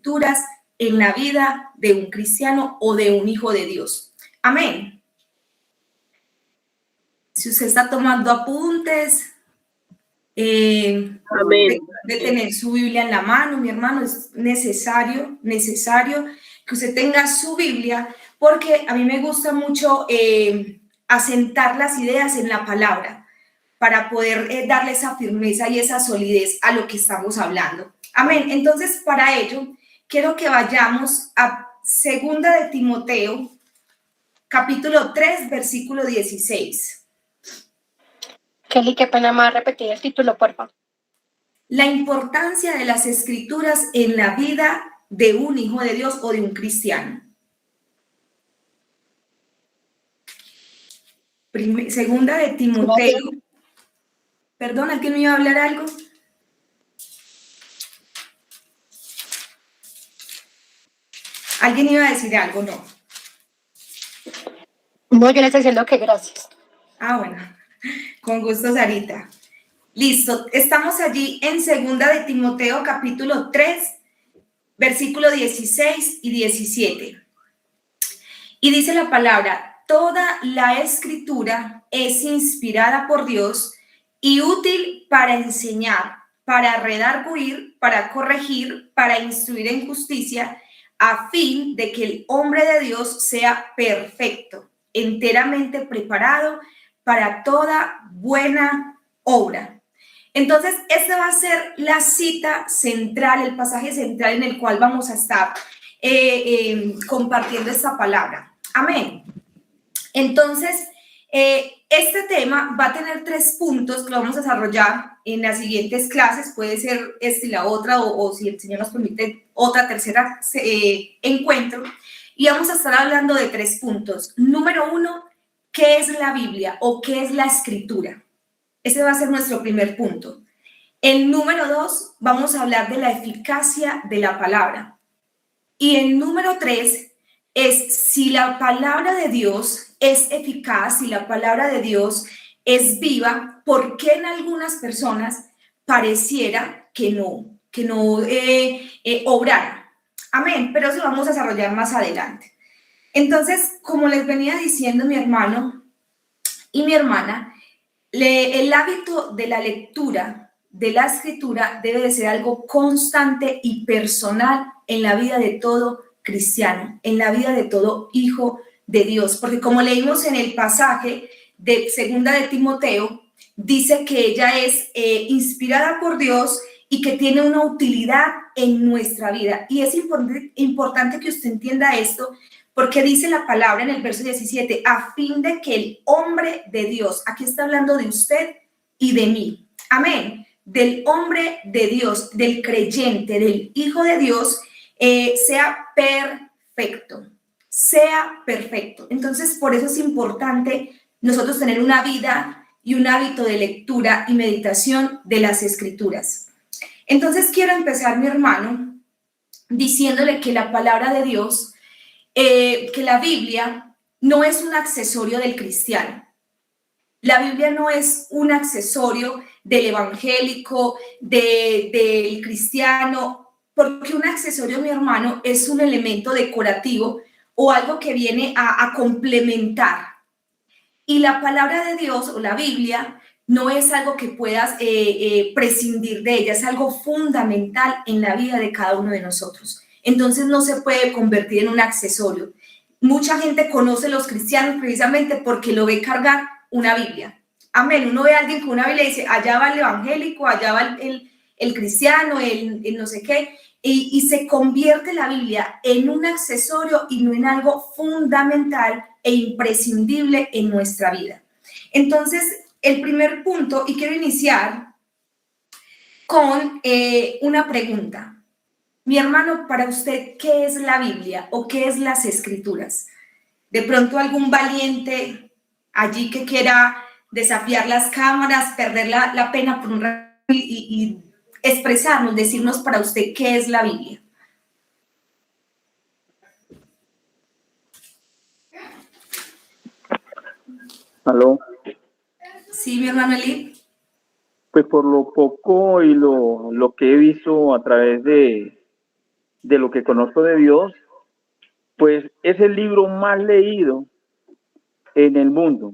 escrituras en la vida de un cristiano o de un hijo de Dios. Amén. Si usted está tomando apuntes, de tener su Biblia en la mano, mi hermano, es necesario que usted tenga su Biblia, porque a mí me gusta mucho asentar las ideas en la palabra para poder darle esa firmeza y esa solidez a lo que estamos hablando. Amén. Entonces, para ello, quiero que vayamos a 2 de Timoteo, capítulo 3, versículo 16. Kelly, qué pena más repetir el título, por favor. La importancia de las escrituras en la vida de un hijo de Dios o de un cristiano. Segunda de Timoteo. Perdón, ¿alguien me iba a hablar algo? ¿Alguien iba a decir algo? No. No, yo les estoy diciendo que gracias. Ah, bueno. Con gusto, Sarita. Listo. Estamos allí en 2 de Timoteo, capítulo 3, versículo 16 y 17. Y dice la palabra: toda la escritura es inspirada por Dios y útil para enseñar, para redarguir, para corregir, para instruir en justicia, a fin de que el hombre de Dios sea perfecto, enteramente preparado para toda buena obra. Entonces, esta va a ser la cita central, el pasaje central en el cual vamos a estar compartiendo esta palabra. Amén. Entonces, este tema va a tener 3 puntos que lo vamos a desarrollar en las siguientes clases. Puede ser esta y la otra, o si el Señor nos permite, otra tercera encuentro. Y vamos a estar hablando de 3 puntos. Número 1, ¿qué es la Biblia o qué es la Escritura? Ese va a ser nuestro primer punto. El número 2, vamos a hablar de la eficacia de la palabra. Y el número 3 es si la palabra de Dios es eficaz, si la palabra de Dios es viva, ¿por qué en algunas personas pareciera que no obrara? Amén, pero eso lo vamos a desarrollar más adelante. Entonces, como les venía diciendo mi hermano y mi hermana, el hábito de la lectura de la escritura debe de ser algo constante y personal en la vida de todo cristiano, en la vida de todo hijo de Dios, porque como leímos en el pasaje de 2 de Timoteo, dice que ella es inspirada por Dios y que tiene una utilidad en nuestra vida. Y es importante que usted entienda esto, porque dice la palabra en el verso 17, a fin de que el hombre de Dios, aquí está hablando de usted y de mí, amén, del hombre de Dios, del creyente, del hijo de Dios, sea perfecto, sea perfecto. Entonces, por eso es importante nosotros tener una vida y un hábito de lectura y meditación de las escrituras. Entonces, quiero empezar, mi hermano, diciéndole que la palabra de Dios, que la Biblia no es un accesorio del cristiano. La Biblia no es un accesorio del evangélico, del cristiano, porque un accesorio, mi hermano, es un elemento decorativo o algo que viene a complementar. Y la palabra de Dios o la Biblia no es algo que puedas prescindir de ella, es algo fundamental en la vida de cada uno de nosotros. Entonces no se puede convertir en un accesorio. Mucha gente conoce a los cristianos precisamente porque lo ve cargar una Biblia. Amén. Uno ve a alguien con una Biblia y dice, allá va el evangélico, allá va el cristiano, el no sé qué, y se convierte la Biblia en un accesorio y no en algo fundamental e imprescindible en nuestra vida. Entonces, el primer punto, y quiero iniciar con una pregunta. Mi hermano, para usted, ¿qué es la Biblia o qué es las Escrituras? De pronto algún valiente allí que quiera desafiar las cámaras, perder la pena por un rato y expresarnos, decirnos para usted qué es la Biblia. ¿Aló? Sí, mi hermano Eli. Pues por lo poco y lo que he visto a través de de lo que conozco de Dios, pues es el libro más leído en el mundo.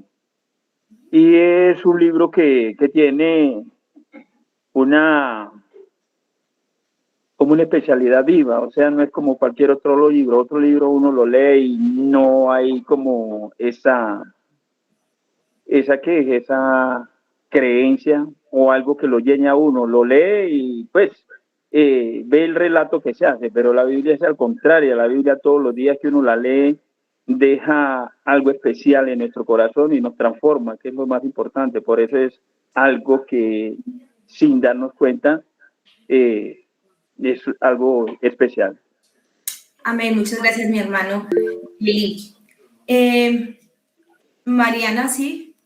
Y es un libro que tiene como una especialidad viva, o sea, no es como cualquier otro libro. Otro libro uno lo lee y no hay como esa creencia o algo que lo llene a uno. Lo lee y pues ve el relato que se hace, pero la Biblia es al contrario. La Biblia, todos los días que uno la lee, deja algo especial en nuestro corazón y nos transforma, que es lo más importante. Por eso es algo que, sin darnos cuenta, es algo especial. Amén, muchas gracias, mi hermano Lili. Mariana, ¿sí?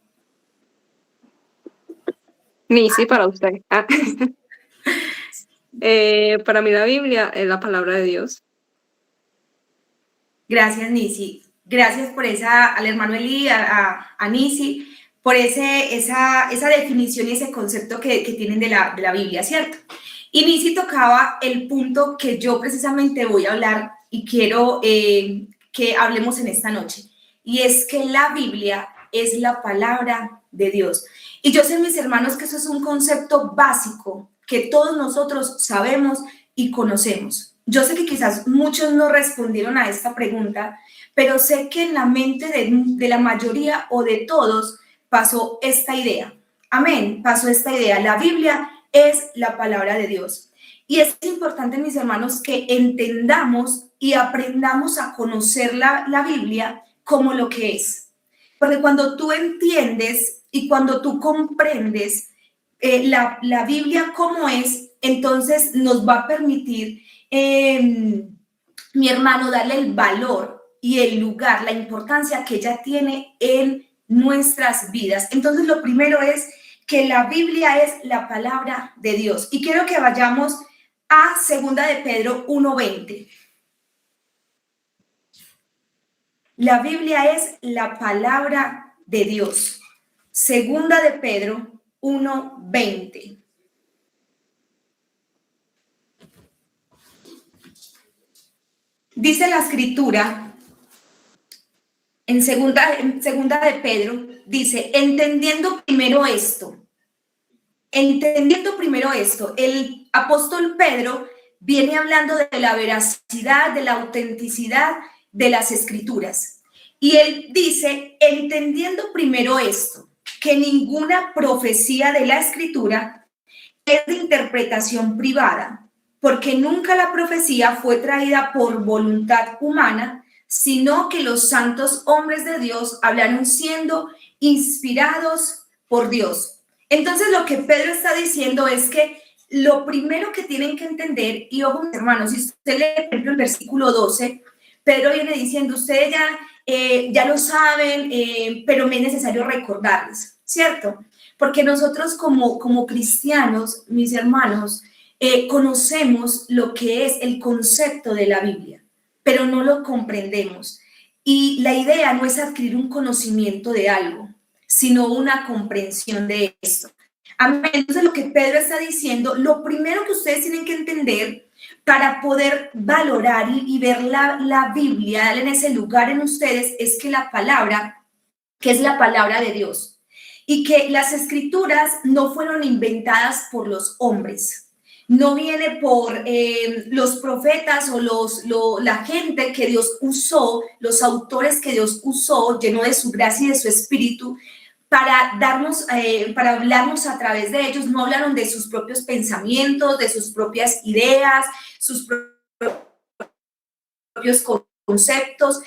Nisi, para usted. Para mí la Biblia es la palabra de Dios. Gracias, Nisi. Gracias por al hermano Eli, a Nisi, por esa definición y ese concepto que tienen de la Biblia, ¿cierto? Y Nisi tocaba el punto que yo precisamente voy a hablar y quiero que hablemos en esta noche. Y es que la Biblia es la palabra de Dios. Y yo sé, mis hermanos, que eso es un concepto básico que todos nosotros sabemos y conocemos. Yo sé que quizás muchos no respondieron a esta pregunta, pero sé que en la mente de la mayoría o de todos pasó esta idea. Amén, pasó esta idea. La Biblia es la palabra de Dios. Y es importante, mis hermanos, que entendamos y aprendamos a conocer la Biblia como lo que es. Porque cuando tú entiendes y cuando tú comprendes la Biblia como es, entonces nos va a permitir, mi hermano, darle el valor y el lugar, la importancia que ella tiene en nuestras vidas. Entonces, lo primero es que la Biblia es la palabra de Dios. Y quiero que vayamos a 2 de Pedro 1:20. La Biblia es la palabra de Dios. 2 de Pedro 1:20. Dice la escritura, en segunda de Pedro, dice, entendiendo primero esto, el apóstol Pedro viene hablando de la veracidad, de la autenticidad de las escrituras. Y él dice, entendiendo primero esto, que ninguna profecía de la escritura es de interpretación privada, porque nunca la profecía fue traída por voluntad humana, sino que los santos hombres de Dios hablaron siendo inspirados por Dios. Entonces, lo que Pedro está diciendo es que lo primero que tienen que entender, y ojo, mis hermanos, si usted lee, por ejemplo, el versículo 12, Pedro viene diciendo, ustedes ya lo saben, pero me es necesario recordarles, ¿cierto? Porque nosotros como cristianos, mis hermanos, conocemos lo que es el concepto de la Biblia, pero no lo comprendemos. Y la idea no es adquirir un conocimiento de algo, sino una comprensión de esto. Amén. Entonces, lo que Pedro está diciendo, lo primero que ustedes tienen que entender para poder valorar y ver la Biblia, darle en ese lugar en ustedes, es que la palabra, que es la palabra de Dios, y que las escrituras no fueron inventadas por los hombres. No viene por los profetas o la gente que Dios usó, los autores que Dios usó, lleno de su gracia y de su espíritu, para para hablarnos a través de ellos. No hablaron de sus propios pensamientos, de sus propias ideas, sus propios conceptos,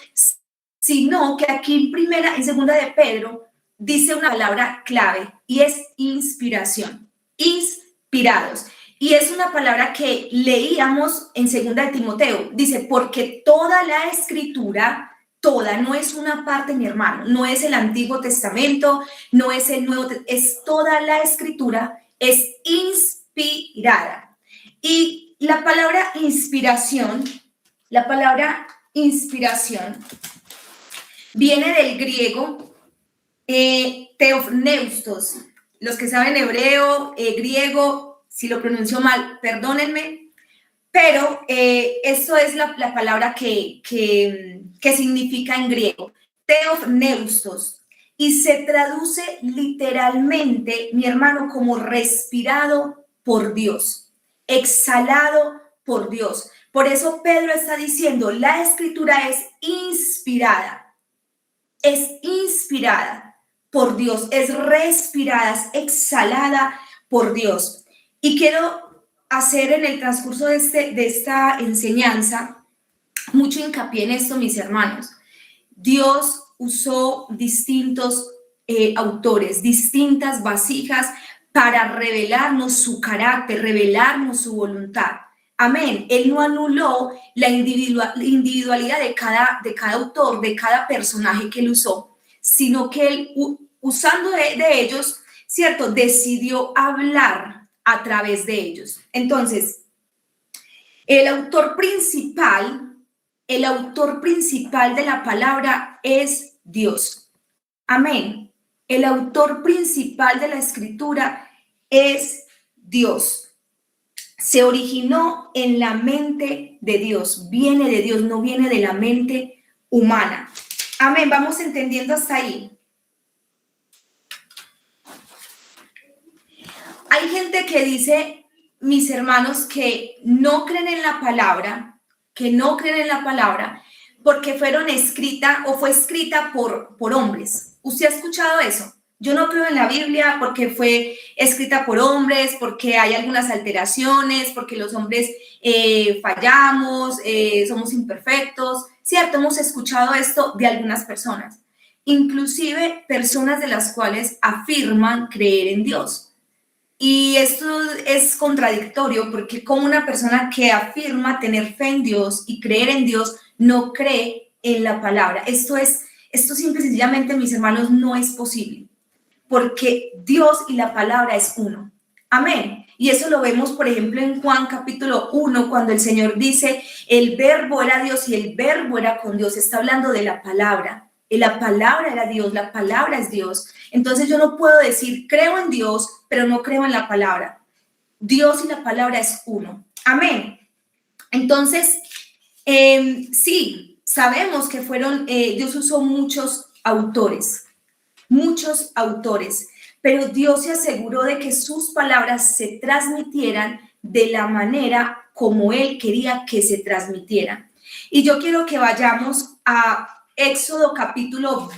sino que aquí en segunda de Pedro, dice una palabra clave y es inspiración, inspirados. Y es una palabra que leíamos en segunda de Timoteo. Dice, porque toda la escritura, toda, no es una parte, mi hermano, no es el Antiguo Testamento, no es el Nuevo, es toda la escritura, es inspirada. Y la palabra inspiración viene del griego teopneustos. Los que saben hebreo, griego, si lo pronuncio mal, perdónenme, pero eso es la palabra que significa en griego, theopneustos, y se traduce literalmente, mi hermano, como respirado por Dios, exhalado por Dios. Por eso Pedro está diciendo, la escritura es inspirada por Dios, es respirada, es exhalada por Dios. Y quiero hacer en el transcurso de esta enseñanza mucho hincapié en esto, mis hermanos. Dios usó distintos autores, distintas vasijas para revelarnos su carácter, revelarnos su voluntad. Amén. Él no anuló la individualidad de cada autor, de cada personaje que él usó, sino que él, usando de ellos, ¿cierto?, decidió hablar a través de ellos. Entonces, el autor principal de la palabra es Dios. Amén. El autor principal de la escritura es Dios. Se originó en la mente de Dios, viene de Dios, no viene de la mente humana. Amén, vamos entendiendo hasta ahí. Hay gente que dice, mis hermanos, que no creen en la palabra, porque fueron escritas o fue escrita por hombres. ¿Usted ha escuchado eso? Yo no creo en la Biblia porque fue escrita por hombres, porque hay algunas alteraciones, porque los hombres fallamos, somos imperfectos, ¿cierto? Hemos escuchado esto de algunas personas, inclusive personas de las cuales afirman creer en Dios. Y esto es contradictorio porque como una persona que afirma tener fe en Dios y creer en Dios no cree en la palabra. Esto simple y sencillamente, mis hermanos, no es posible. Porque Dios y la palabra es uno. Amén. Y eso lo vemos, por ejemplo, en Juan capítulo 1, cuando el Señor dice, el verbo era Dios y el verbo era con Dios. Está hablando de la palabra. La palabra era Dios, la palabra es Dios. Entonces yo no puedo decir, creo en Dios, pero no creo en la palabra. Dios y la palabra es uno. Amén. Entonces, sí, sabemos que Dios usó muchos autores, pero Dios se aseguró de que sus palabras se transmitieran de la manera como Él quería que se transmitieran. Y yo quiero que vayamos a Éxodo capítulo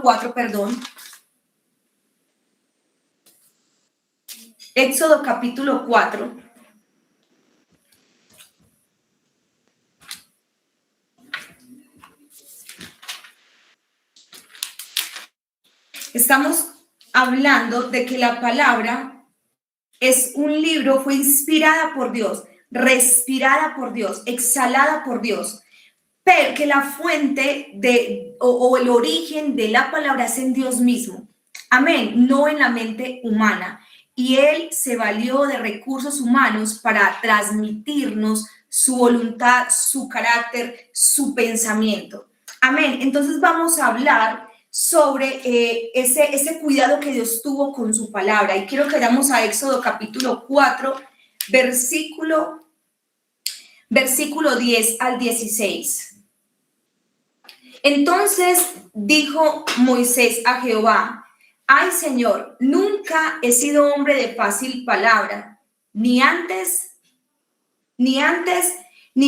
4, perdón. Éxodo capítulo 4. Estamos hablando de que la palabra es un libro, fue inspirada por Dios, respirada por Dios, exhalada por Dios, pero que la fuente o el origen de la palabra es en Dios mismo. Amén, no en la mente humana. Y Él se valió de recursos humanos para transmitirnos su voluntad, su carácter, su pensamiento. Amén. Entonces vamos a hablar sobre ese cuidado que Dios tuvo con su palabra. Y quiero que vayamos a Éxodo capítulo 4, versículo 10 al 16. Entonces dijo Moisés a Jehová, ay Señor, nunca he sido hombre de fácil palabra, ni antes, ni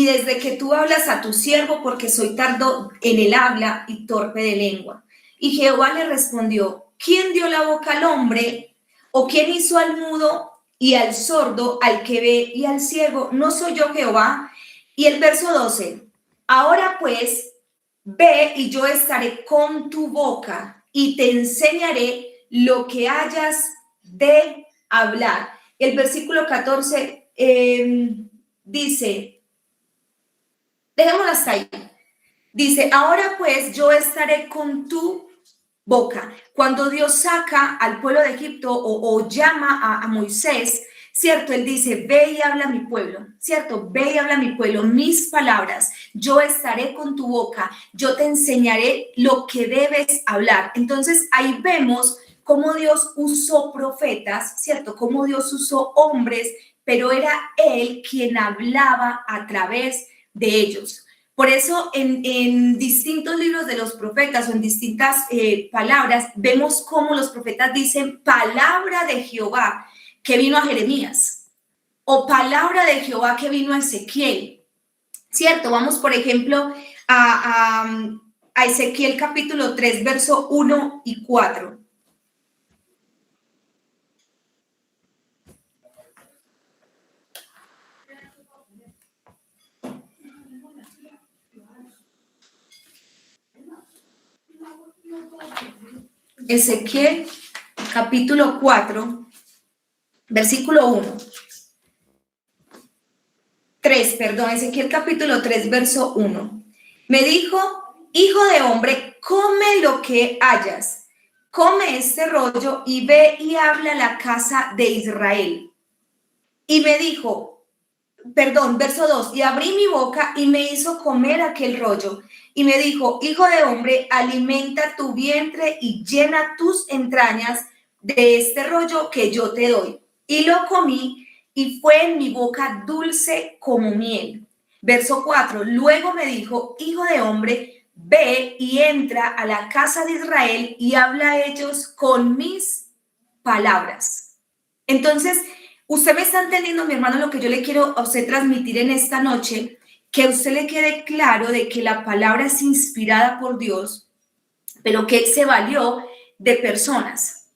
desde que tú hablas a tu siervo, porque soy tardo en el habla y torpe de lengua. Y Jehová le respondió, ¿quién dio la boca al hombre? ¿O quién hizo al mudo y al sordo, al que ve y al ciego? ¿No soy yo Jehová? Y el verso 12, ahora pues, ve y yo estaré con tu boca y te enseñaré lo que hayas de hablar. El versículo 14 dice, dejémoslo hasta ahí. Dice, ahora pues yo estaré con tu boca. Cuando Dios saca al pueblo de Egipto o llama a Moisés, ¿cierto? Él dice, ve y habla a mi pueblo, ¿cierto? Ve y habla a mi pueblo, mis palabras, yo estaré con tu boca, yo te enseñaré lo que debes hablar. Entonces ahí vemos cómo Dios usó profetas, ¿cierto? Cómo Dios usó hombres pero era Él quien hablaba a través de ellos. Por eso en distintos libros de los profetas o en distintas palabras, vemos cómo los profetas dicen palabra de Jehová que vino a Jeremías o palabra de Jehová que vino a Ezequiel, ¿cierto? Vamos, por ejemplo, a Ezequiel capítulo 3, verso 1 y 4. Ezequiel capítulo 4, versículo 1. 3, perdón, Ezequiel capítulo 3, verso 1. Me dijo, hijo de hombre, come lo que hayas, come este rollo y ve y habla a la casa de Israel. Y me dijo, perdón, verso 2, y abrí mi boca y me hizo comer aquel rollo. Y me dijo, hijo de hombre, alimenta tu vientre y llena tus entrañas de este rollo que yo te doy. Y lo comí y fue en mi boca dulce como miel. Verso 4, luego me dijo, hijo de hombre, ve y entra a la casa de Israel y habla a ellos con mis palabras. Entonces, usted me está entendiendo, mi hermano, lo que yo le quiero a usted transmitir en esta noche, que a usted le quede claro de que la palabra es inspirada por Dios, pero que se valió de personas.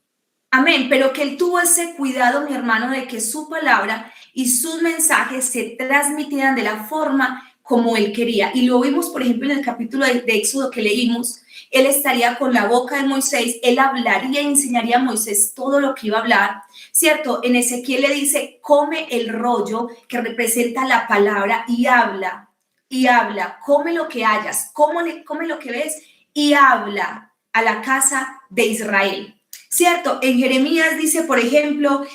Amén, pero que él tuvo ese cuidado, mi hermano, de que su palabra y sus mensajes se transmitieran de la forma como él quería. Y lo vimos, por ejemplo, en el capítulo de Éxodo que leímos. Él estaría con la boca de Moisés, él hablaría y enseñaría a Moisés todo lo que iba a hablar, ¿cierto? En Ezequiel le dice, come el rollo que representa la palabra y habla, come lo que hayas, come lo que ves y habla a la casa de Israel, ¿cierto? En Jeremías dice, por ejemplo,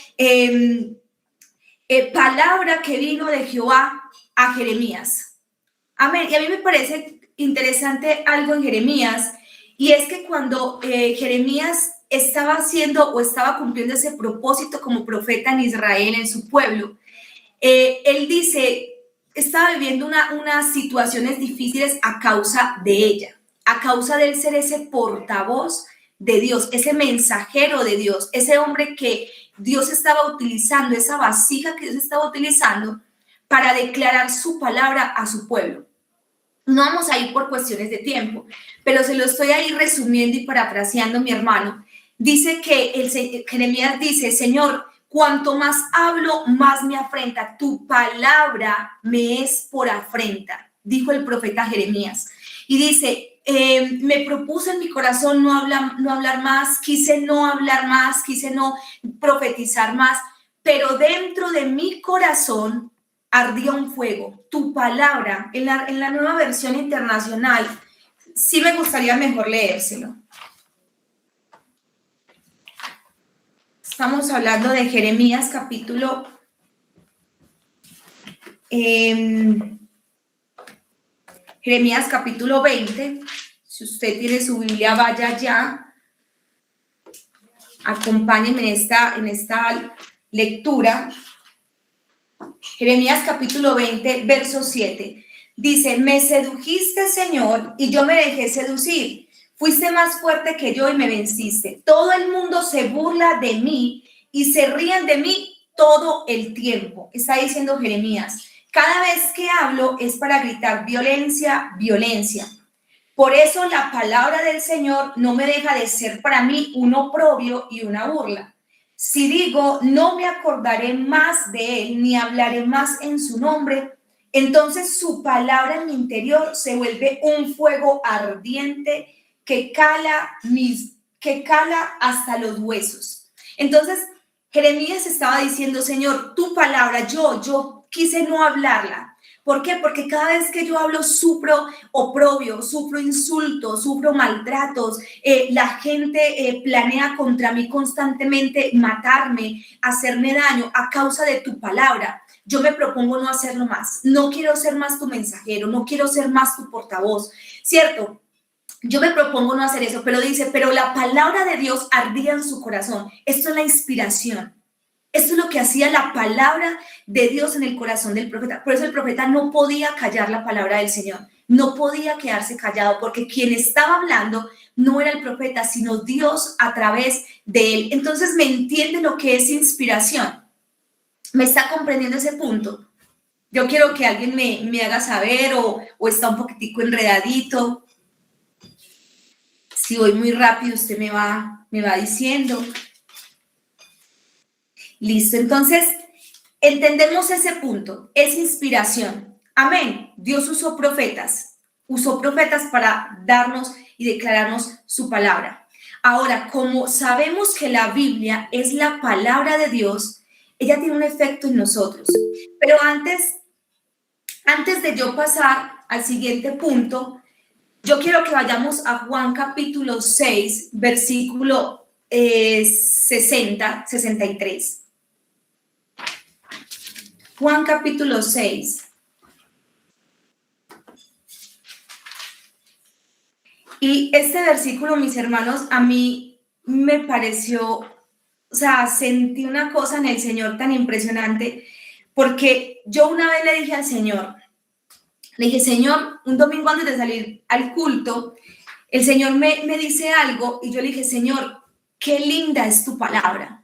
palabra que vino de Jehová a Jeremías. Amén. Y a mí me parece interesante algo en Jeremías, y es que cuando Jeremías estaba haciendo o estaba cumpliendo ese propósito como profeta en Israel, en su pueblo, él dice, estaba viviendo unas situaciones difíciles a causa de ella, a causa de él ser ese portavoz de Dios, ese mensajero de Dios, ese hombre que Dios estaba utilizando, esa vasija que Dios estaba utilizando para declarar su palabra a su pueblo. No vamos a ir por cuestiones de tiempo, pero se lo estoy ahí resumiendo y parafraseando, mi hermano. Dice que Jeremías dice, Señor, cuanto más hablo, más me afrenta. Tu palabra me es por afrenta, dijo el profeta Jeremías. Y dice, me propuse en mi corazón no hablar más, quise no hablar más, quise no profetizar más, pero dentro de mi corazón ardía un fuego. Tu palabra, en la nueva versión internacional, sí me gustaría mejor leérselo. Estamos hablando de Jeremías capítulo Jeremías capítulo 20. Si usted tiene su Biblia, vaya ya. Acompáñenme en esta lectura. Jeremías capítulo 20, verso 7. Dice, me sedujiste, Señor, y yo me dejé seducir. Fuiste más fuerte que yo y me venciste. Todo el mundo se burla de mí y se ríen de mí todo el tiempo. Está diciendo Jeremías. Cada vez que hablo es para gritar violencia, violencia. Por eso la palabra del Señor no me deja de ser para mí un oprobio y una burla. Si digo, no me acordaré más de él, ni hablaré más en su nombre, entonces su palabra en mi interior se vuelve un fuego ardiente que cala hasta los huesos. Entonces, Jeremías estaba diciendo, Señor, tu palabra, yo quise no hablarla. ¿Por qué? Porque cada vez que yo hablo sufro oprobio, sufro insultos, sufro maltratos. La gente planea contra mí constantemente matarme, hacerme daño a causa de tu palabra. Yo me propongo no hacerlo más. No quiero ser más tu mensajero, no quiero ser más tu portavoz, ¿cierto? Yo me propongo no hacer eso, pero dice, pero la palabra de Dios ardía en su corazón. Esto es la inspiración. Esto es lo que hacía la palabra de Dios en el corazón del profeta. Por eso el profeta no podía callar la palabra del Señor. No podía quedarse callado, porque quien estaba hablando no era el profeta, sino Dios a través de él. Entonces, ¿me entiende lo que es inspiración? ¿Me está comprendiendo ese punto? Yo quiero que alguien me haga saber o está un poquitico enredadito. Si voy muy rápido, usted me va diciendo. Listo, entonces entendemos ese punto, es inspiración. Amén. Dios usó profetas para darnos y declararnos su palabra. Ahora, como sabemos que la Biblia es la palabra de Dios, ella tiene un efecto en nosotros. Pero antes de yo pasar al siguiente punto, yo quiero que vayamos a Juan capítulo 6, versículo 63. Juan capítulo 6. Y este versículo, mis hermanos, a mí me pareció, o sea, sentí una cosa en el Señor tan impresionante, porque yo una vez le dije al Señor, Señor, un domingo antes de salir al culto, el Señor me dice algo y yo le dije, Señor, qué linda es tu palabra.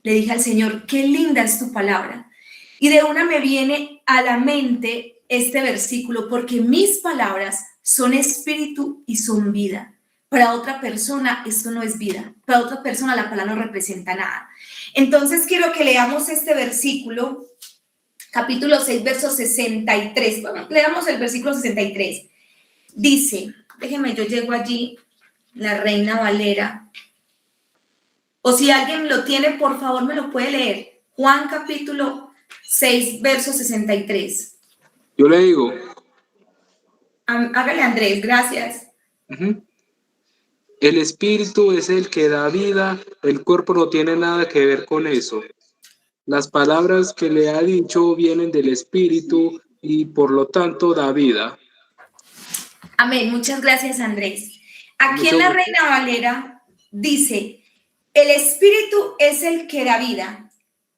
Le dije al Señor, qué linda es tu palabra. Y de una me viene a la mente este versículo, porque mis palabras son espíritu y son vida. Para otra persona esto no es vida. Para otra persona la palabra no representa nada. Entonces quiero que leamos este versículo, capítulo 6, verso 63. Bueno, leamos el versículo 63. Dice, déjenme, yo llego allí, la Reina Valera. O si alguien lo tiene, por favor me lo puede leer. Juan capítulo 6, verso 63. Yo le digo. Hágale, Andrés, gracias. El espíritu es el que da vida, el cuerpo no tiene nada que ver con eso. Las palabras que le ha dicho vienen del espíritu y por lo tanto da vida. Amén, muchas gracias, Andrés. Aquí en la Reina Valera dice, el espíritu es el que da vida,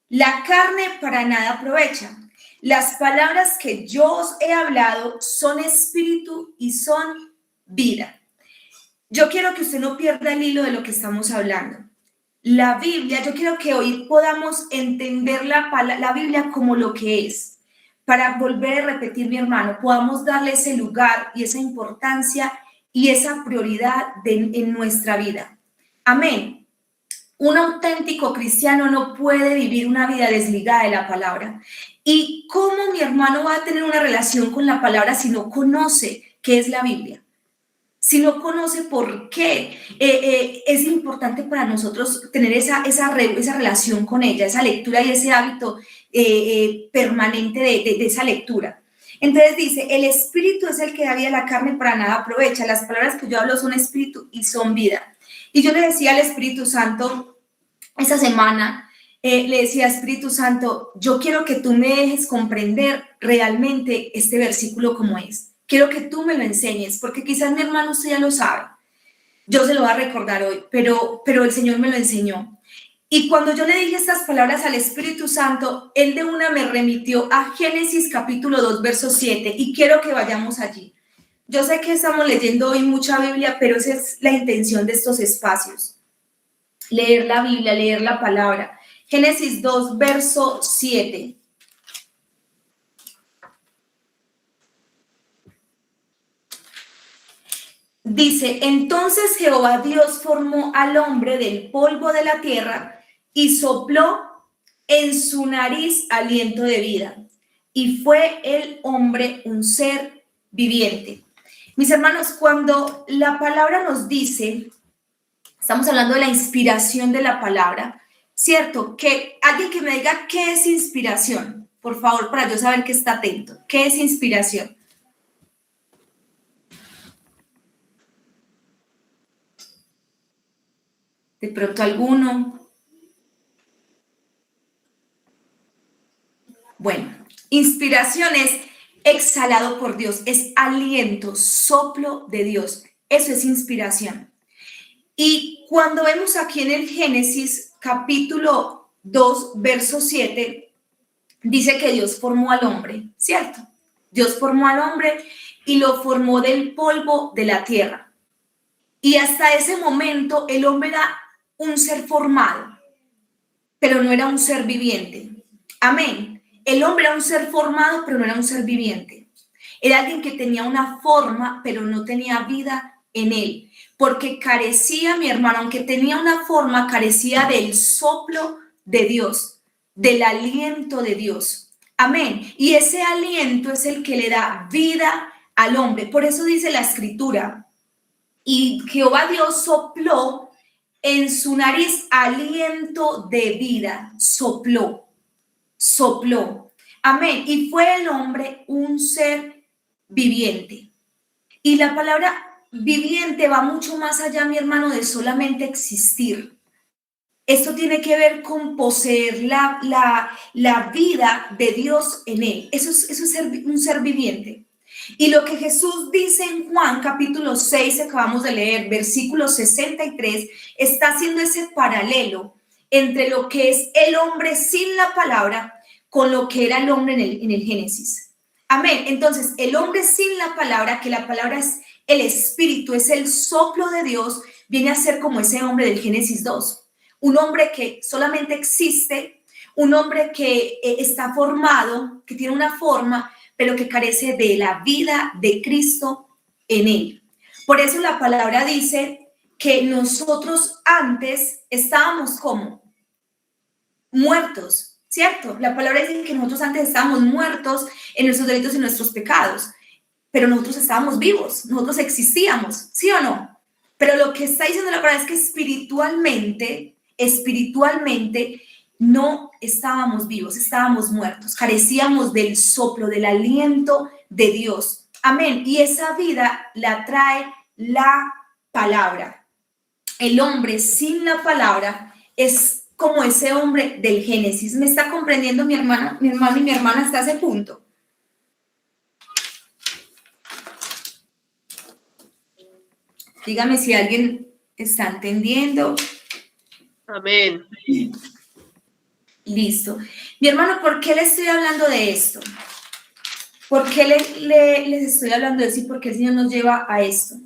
la carne para nada aprovecha. Las palabras que yo os he hablado son espíritu y son vida. Yo quiero que usted no pierda el hilo de lo que estamos hablando. La Biblia, yo quiero que hoy podamos entender la Biblia como lo que es. Para volver a repetir, mi hermano, podamos darle ese lugar y esa importancia y esa prioridad en nuestra vida. Amén. Un auténtico cristiano no puede vivir una vida desligada de la palabra. ¿Y cómo mi hermano va a tener una relación con la palabra si no conoce qué es la Biblia? Si no conoce por qué es importante para nosotros tener esa relación con ella, esa lectura y ese hábito permanente de esa lectura. Entonces dice, el espíritu es el que da vida, la carne para nada aprovecha. Las palabras que yo hablo son espíritu y son vida. Y yo le decía al Espíritu Santo esa semana, le decía, Espíritu Santo, yo quiero que tú me dejes comprender realmente este versículo como es. Quiero que tú me lo enseñes, porque quizás mi hermano usted ya lo sabe. Yo se lo voy a recordar hoy, pero el Señor me lo enseñó. Y cuando yo le dije estas palabras al Espíritu Santo, Él de una me remitió a Génesis capítulo 2, verso 7, y quiero que vayamos allí. Yo sé que estamos leyendo hoy mucha Biblia, pero esa es la intención de estos espacios. Leer la Biblia, leer la palabra. Génesis 2, verso 7. Dice, entonces Jehová Dios formó al hombre del polvo de la tierra y sopló en su nariz aliento de vida. Y fue el hombre un ser viviente. Mis hermanos, cuando la palabra nos dice, estamos hablando de la inspiración de la palabra, ¿cierto? Que alguien que me diga qué es inspiración, por favor, para yo saber que está atento. ¿Qué es inspiración? De pronto alguno. Bueno, inspiración es exhalado por Dios, es aliento, soplo de Dios. Eso es inspiración. Y cuando vemos aquí en el Génesis capítulo 2, verso 7, dice que Dios formó al hombre, ¿cierto? Dios formó al hombre y lo formó del polvo de la tierra. Y hasta ese momento el hombre era un ser formado, pero no era un ser viviente. Amén. El hombre era un ser formado, pero no era un ser viviente. Era alguien que tenía una forma, pero no tenía vida en él, porque carecía, mi hermano, aunque tenía una forma, carecía del soplo de Dios, del aliento de Dios. Amén. Y ese aliento es el que le da vida al hombre. Por eso dice la Escritura, y Jehová Dios sopló en su nariz aliento de vida, sopló. Amén. Y fue el hombre un ser viviente. Y la palabra viviente va mucho más allá, mi hermano, de solamente existir. Esto tiene que ver con poseer la vida de Dios en él. Eso es un ser viviente. Y lo que Jesús dice en Juan capítulo 6, acabamos de leer, versículo 63, está haciendo ese paralelo entre lo que es el hombre sin la palabra con lo que era el hombre en el Génesis. Amén. Entonces, el hombre sin la palabra, que la palabra es el espíritu, es el soplo de Dios, viene a ser como ese hombre del Génesis 2. Un hombre que solamente existe, un hombre que está formado, que tiene una forma, pero que carece de la vida de Cristo en él. Por eso la palabra dice que nosotros antes estábamos como muertos, ¿cierto? La palabra dice que nosotros antes estábamos muertos en nuestros delitos y nuestros pecados, pero nosotros estábamos vivos, nosotros existíamos, ¿sí o no? Pero lo que está diciendo la palabra es que espiritualmente no estábamos vivos, estábamos muertos, carecíamos del soplo, del aliento de Dios. Amén. Y esa vida la trae la palabra. El hombre sin la palabra es como ese hombre del Génesis. ¿Me está comprendiendo mi hermano y mi hermana hasta ese punto? Dígame si alguien está entendiendo. Amén. Listo. Mi hermano, ¿por qué le estoy hablando de esto? ¿Por qué les estoy hablando de eso y por qué el Señor nos lleva a esto?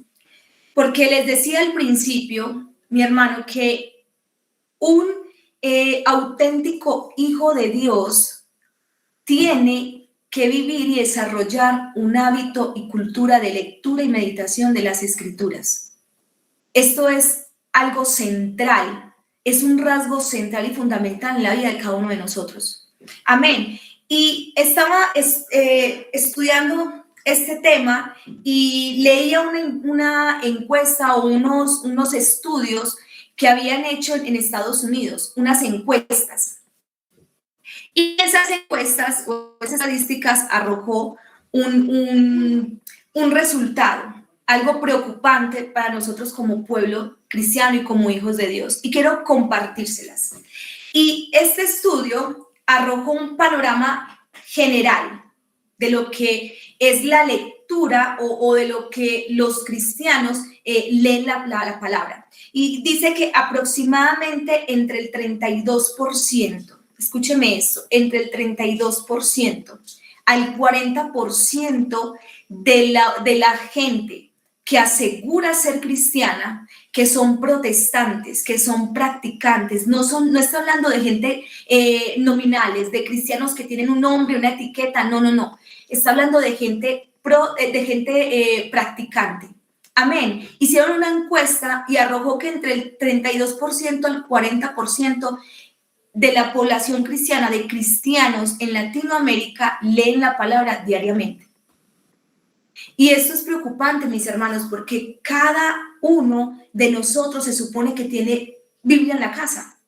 Porque les decía al principio, mi hermano, que un auténtico hijo de Dios tiene que vivir y desarrollar un hábito y cultura de lectura y meditación de las Escrituras. Esto es algo central. Es un rasgo central y fundamental en la vida de cada uno de nosotros. Amén. Y estaba estudiando este tema y leía una encuesta o unos estudios que habían hecho en Estados Unidos, unas encuestas. Y esas encuestas o esas estadísticas arrojó un resultado, algo preocupante para nosotros como pueblo cristiano y como hijos de Dios. Y quiero compartírselas. Y este estudio arrojó un panorama general de lo que es la lectura o de lo que los cristianos leen la palabra. Y dice que aproximadamente entre el 32%, escúcheme esto, entre el 32% al 40% de la gente que asegura ser cristiana, que son protestantes, que son practicantes, no está hablando de gente nominales, de cristianos que tienen un nombre, una etiqueta, no, está hablando de gente practicante. Amén. Hicieron una encuesta y arrojó que entre el 32% al 40% de la población cristiana, de cristianos en Latinoamérica, leen la palabra diariamente. Y esto es preocupante, mis hermanos, porque cada uno de nosotros se supone que tiene Biblia en la casa.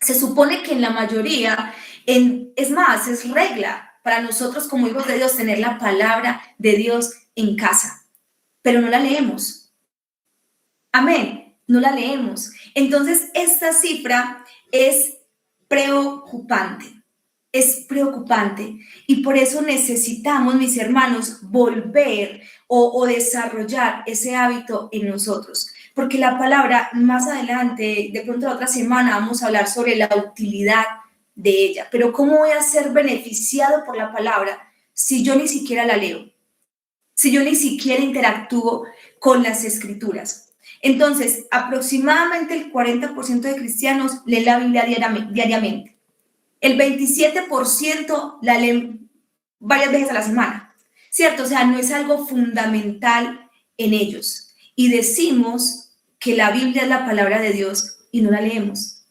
Se supone que en la mayoría, es más, es regla para nosotros como hijos de Dios tener la palabra de Dios en casa, pero no la leemos. Amén, no la leemos. Entonces, esta cifra es preocupante. Es preocupante y por eso necesitamos, mis hermanos, volver o desarrollar ese hábito en nosotros, porque la palabra más adelante, de pronto la otra semana, vamos a hablar sobre la utilidad de ella. Pero ¿cómo voy a ser beneficiado por la palabra si yo ni siquiera la leo? Si yo ni siquiera interactúo con las escrituras. Entonces, aproximadamente el 40% de cristianos leen la Biblia diariamente. El 27% la leen varias veces a la semana, ¿cierto? O sea, no es algo fundamental en ellos. Y decimos que la Biblia es la palabra de Dios y no la leemos.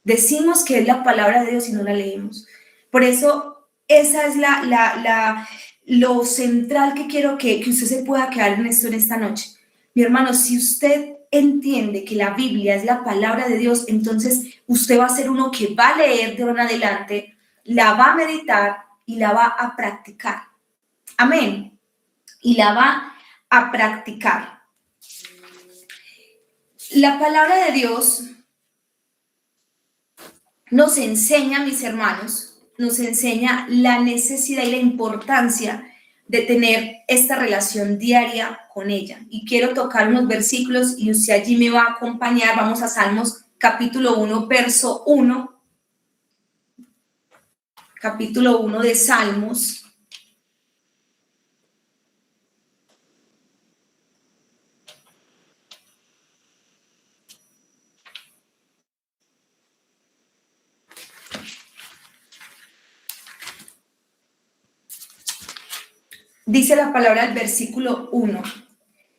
Decimos que es la palabra de Dios y no la leemos. Por eso, esa es lo central que quiero que usted se pueda quedar en esto en esta noche. Mi hermano, si usted entiende que la Biblia es la palabra de Dios, entonces usted va a ser uno que va a leer de ahora en adelante, la va a meditar y la va a practicar. Amén. Y la va a practicar. La palabra de Dios nos enseña, mis hermanos, nos enseña la necesidad y la importancia de tener esta relación diaria con ella. Y quiero tocar unos versículos y usted allí me va a acompañar. Vamos a Salmos capítulo 1, verso 1. Capítulo 1 de Salmos. Dice la palabra del versículo 1.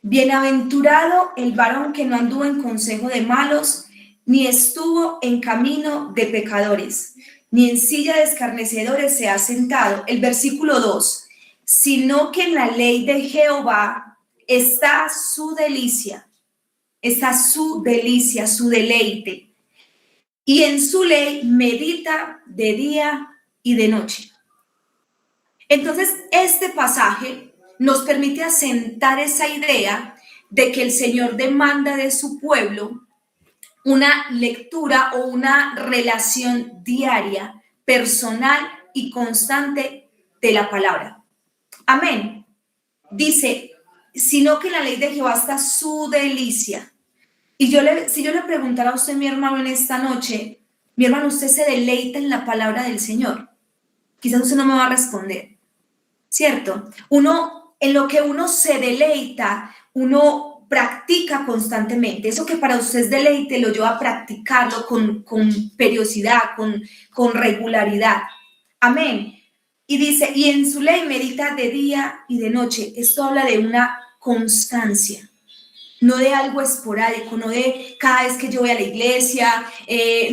Bienaventurado el varón que no anduvo en consejo de malos, ni estuvo en camino de pecadores, ni en silla de escarnecedores se ha sentado. El versículo 2. Sino que en la ley de Jehová está su delicia, su deleite. Y en su ley medita de día y de noche. Entonces, este pasaje nos permite asentar esa idea de que el Señor demanda de su pueblo una lectura o una relación diaria, personal y constante de la palabra. Amén. Dice, sino que en la ley de Jehová está su delicia. Y si yo le preguntara a usted, mi hermano, en esta noche, mi hermano, ¿usted se deleita en la palabra del Señor? Quizás usted no me va a responder. ¿Cierto? En lo que uno se deleita, uno practica constantemente. Eso que para usted es deleite, lo lleva a practicarlo con periodicidad, con regularidad. Amén. Y dice, y en su ley medita de día y de noche. Esto habla de una constancia, no de algo esporádico, no de cada vez que yo voy a la iglesia,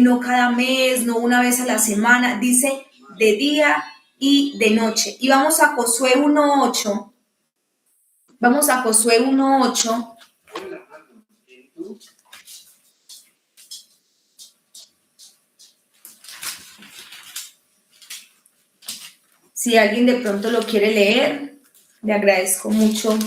no cada mes, no una vez a la semana. Dice de día y de noche. Y vamos a Josué 1:8. Vamos a Josué 1:8. Si alguien de pronto lo quiere leer, le agradezco mucho.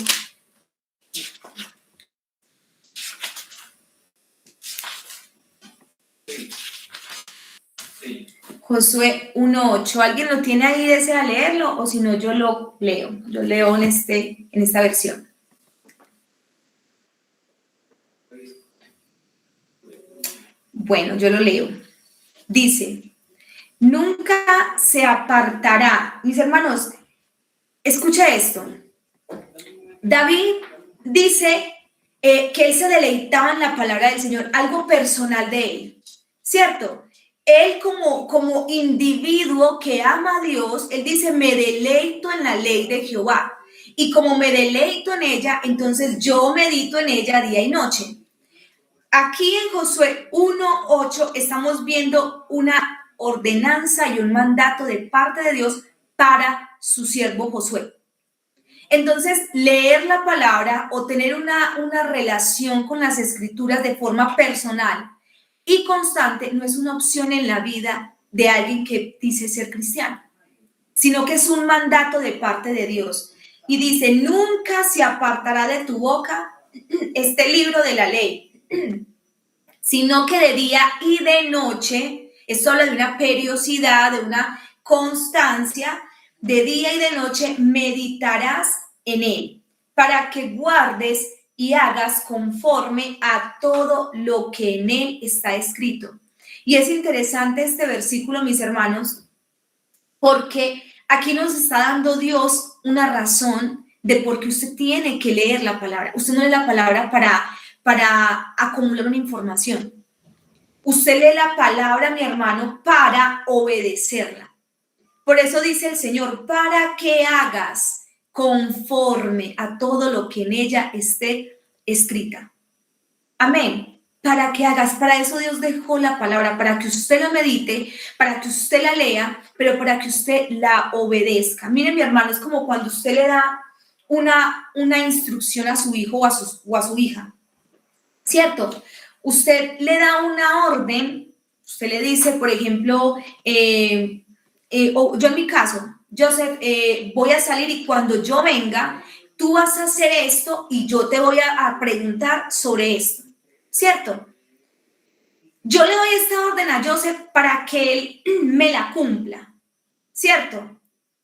Josué 1:8. ¿Alguien lo tiene ahí, desea leerlo? O si no, yo lo leo. Yo leo en esta versión. Bueno, yo lo leo. Dice, nunca se apartará. Mis hermanos, escucha esto. David dice que él se deleitaba en la palabra del Señor, algo personal de él, ¿cierto? Él como individuo que ama a Dios, él dice, me deleito en la ley de Jehová. Y como me deleito en ella, entonces yo medito en ella día y noche. Aquí en Josué 1:8 estamos viendo una ordenanza y un mandato de parte de Dios para su siervo Josué. Entonces, leer la palabra o tener una relación con las escrituras de forma personal y constante no es una opción en la vida de alguien que dice ser cristiano, sino que es un mandato de parte de Dios. Y dice, nunca se apartará de tu boca este libro de la ley, sino que de día y de noche, esto habla de una periodicidad, de una constancia, de día y de noche meditarás en él, para que guardes y hagas conforme a todo lo que en él está escrito. Y es interesante este versículo, mis hermanos, porque aquí nos está dando Dios una razón de por qué usted tiene que leer la palabra. Usted no lee la palabra para acumular una información. Usted lee la palabra, mi hermano, para obedecerla. Por eso dice el Señor, para que hagas conforme a todo lo que en ella esté escrita. Amén. Para que hagas, para eso Dios dejó la palabra, para que usted la medite, para que usted la lea, pero para que usted la obedezca. Miren, mi hermano, es como cuando usted le da una instrucción a su hijo o a su hija, ¿cierto? Usted le da una orden, usted le dice, por ejemplo, yo en mi caso, Joseph, voy a salir y cuando yo venga, tú vas a hacer esto y yo te voy a preguntar sobre esto, ¿cierto? Yo le doy esta orden a Joseph para que él me la cumpla, ¿cierto?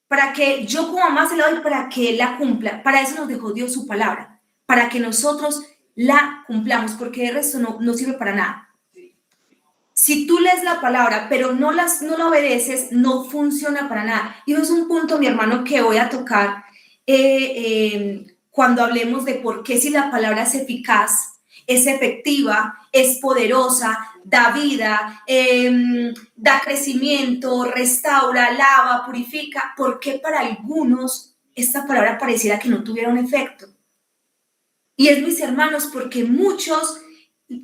Para que yo como mamá se la doy para que él la cumpla. Para eso nos dejó Dios su palabra, para que nosotros la cumplamos, porque el resto no sirve para nada. Si tú lees la palabra, pero no la obedeces, no funciona para nada. Y eso es un punto, mi hermano, que voy a tocar cuando hablemos de por qué si la palabra es eficaz, es efectiva, es poderosa, da vida, da crecimiento, restaura, lava, purifica. ¿Por qué para algunos esta palabra pareciera que no tuviera un efecto? Y es, mis hermanos, porque muchos